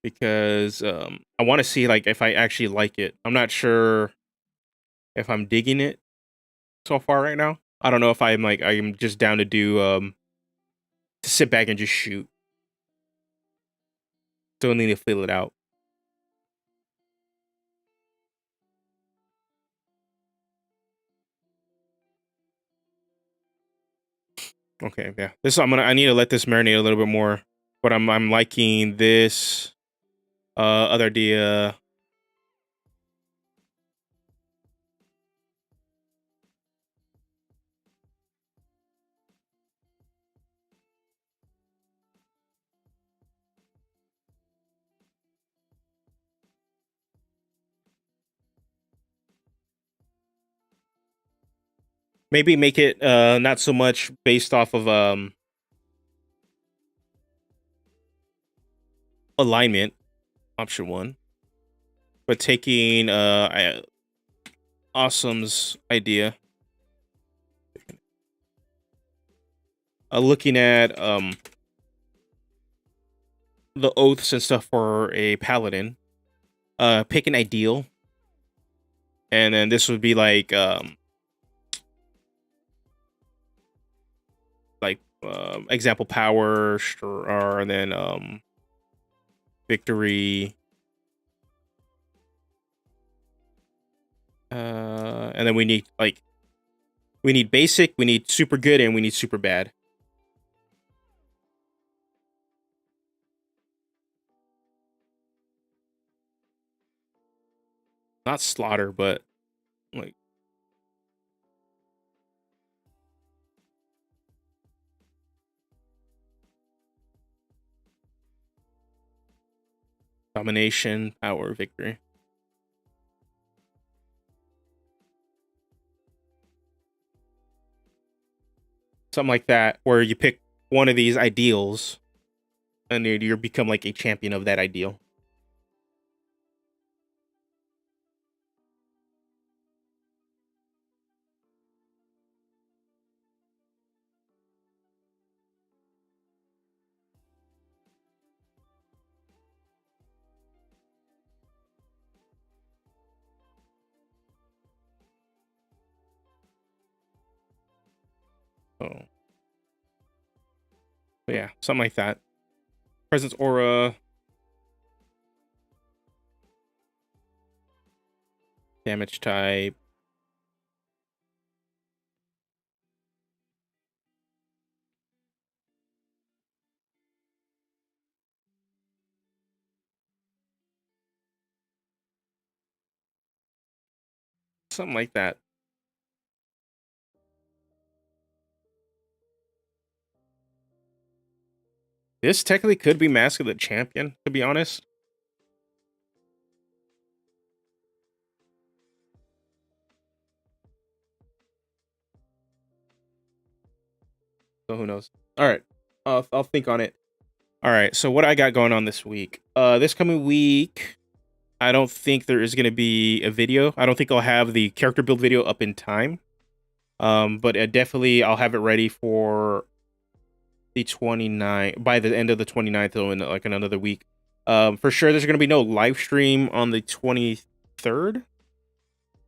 because I want to see like if I actually like it. I'm not sure if I'm digging it so far right now. I don't know if I'm just down to do to sit back and just shoot. Still need to feel it out. Okay, yeah. I need to let this marinate a little bit more. But I'm liking this other idea. Maybe make it not so much based off of alignment, option one, but taking Awesome's idea, looking at the oaths and stuff for a paladin, pick an ideal, and then this would be like example power, or and then victory, and then we need basic, we need super good, and we need super bad. Not slaughter, but like domination, power, victory. Something like that, where you pick one of these ideals and you become like a champion of that ideal. So, but yeah, something like that. Presence aura. Damage type. Something like that. This technically could be Mask of the Champion, to be honest. So who knows? All right, I'll think on it. All right, so what I got going on this week? This coming week, I don't think there is going to be a video. I don't think I'll have the character build video up in time. But definitely I'll have it ready for the 29th, by the end of the 29th, though, in like another week. For sure, there's going to be no live stream on the 23rd.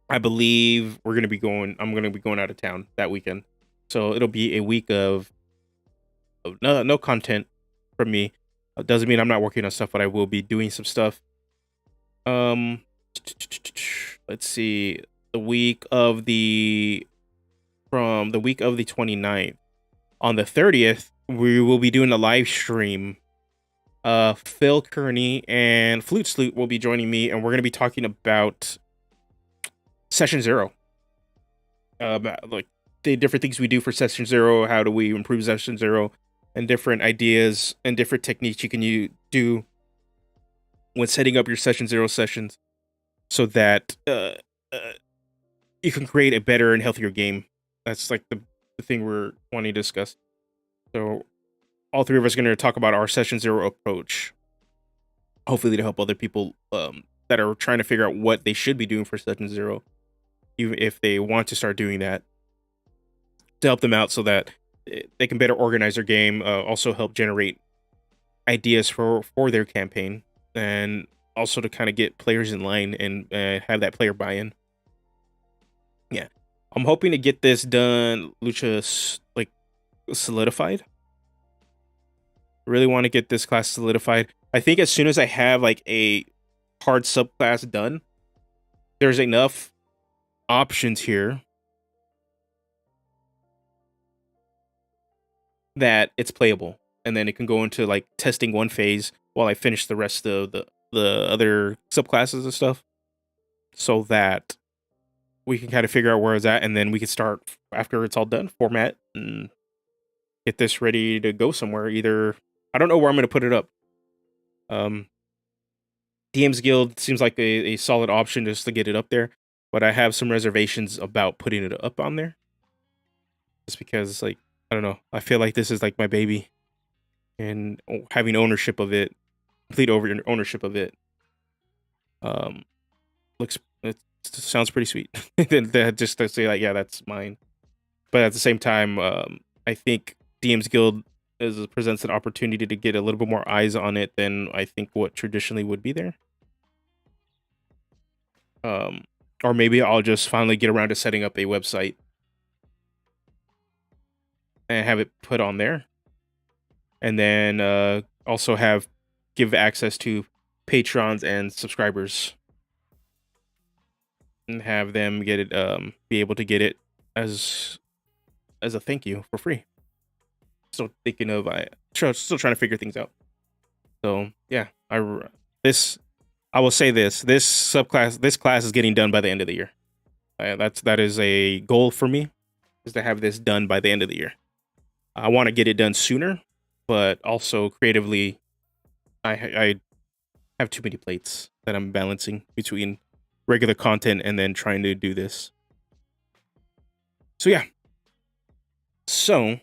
I believe I'm going to be going out of town that weekend. So it'll be a week of no content from me. Doesn't mean I'm not working on stuff, but I will be doing some stuff. Let's see. From the week of the 29th. On the 30th, we will be doing a live stream. Phil Kearney and Flute Sloot will be joining me, and we're going to be talking about Session Zero. About like the different things we do for Session Zero, how do we improve Session Zero, and different ideas and different techniques you can do when setting up your Session Zero sessions, so that you can create a better and healthier game. That's like the thing we're wanting to discuss. So all three of us are going to talk about our Session Zero approach, hopefully to help other people that are trying to figure out what they should be doing for Session Zero, even if they want to start doing that, to help them out so that they can better organize their game, also help generate ideas for their campaign, and also to kind of get players in line and have that player buy-in. Yeah, I'm hoping to get this done, Lucha, like solidified. Really want to get this class solidified. I think as soon as I have like a hard subclass done, there's enough options here that it's playable, and then it can go into like testing one phase while I finish the rest of the other subclasses and stuff, so that we can kind of figure out where it's at, and then we can start after it's all done, format and get this ready to go somewhere. Either I don't know where I'm going to put it up. DM's Guild seems like a solid option just to get it up there, but I have some reservations about putting it up on there, just because, like, I don't know, I feel like this is like my baby, and having ownership of it, complete ownership of it, it sounds pretty sweet. Just to say like, yeah, that's mine. But at the same time, I think DM's Guild presents an opportunity to get a little bit more eyes on it than I think what traditionally would be there. Or maybe I'll just finally get around to setting up a website and have it put on there, and then also give access to patrons and subscribers, and have them get it, be able to get it as a thank you for free. Still thinking of, still trying to figure things out. So yeah, I will say this class is getting done by the end of the year. That is a goal for me, is to have this done by the end of the year. I want to get it done sooner, but also creatively, I have too many plates that I'm balancing between regular content and then trying to do this. So yeah. So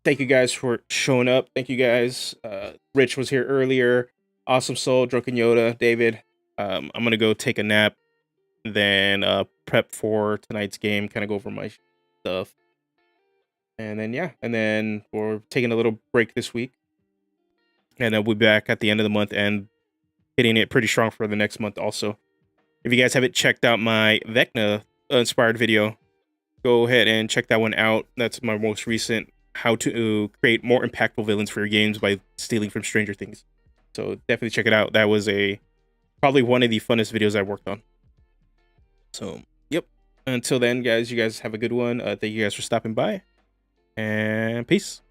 thank you guys for showing up. Thank you guys. Rich was here earlier. Awesome Soul, Drunken Yoda, David. I'm gonna go take a nap, then prep for tonight's game, kind of go over my stuff. And then yeah, and then we're taking a little break this week, and then we'll be back at the end of the month and hitting it pretty strong for the next month also. If you guys haven't checked out my Vecna inspired video, go ahead and check that one out. That's my most recent how to create more impactful villains for your games by stealing from Stranger Things. So definitely check it out. That was probably one of the funnest videos I worked on. So yep. Until then, guys, you guys have a good one. Thank you guys for stopping by, and peace.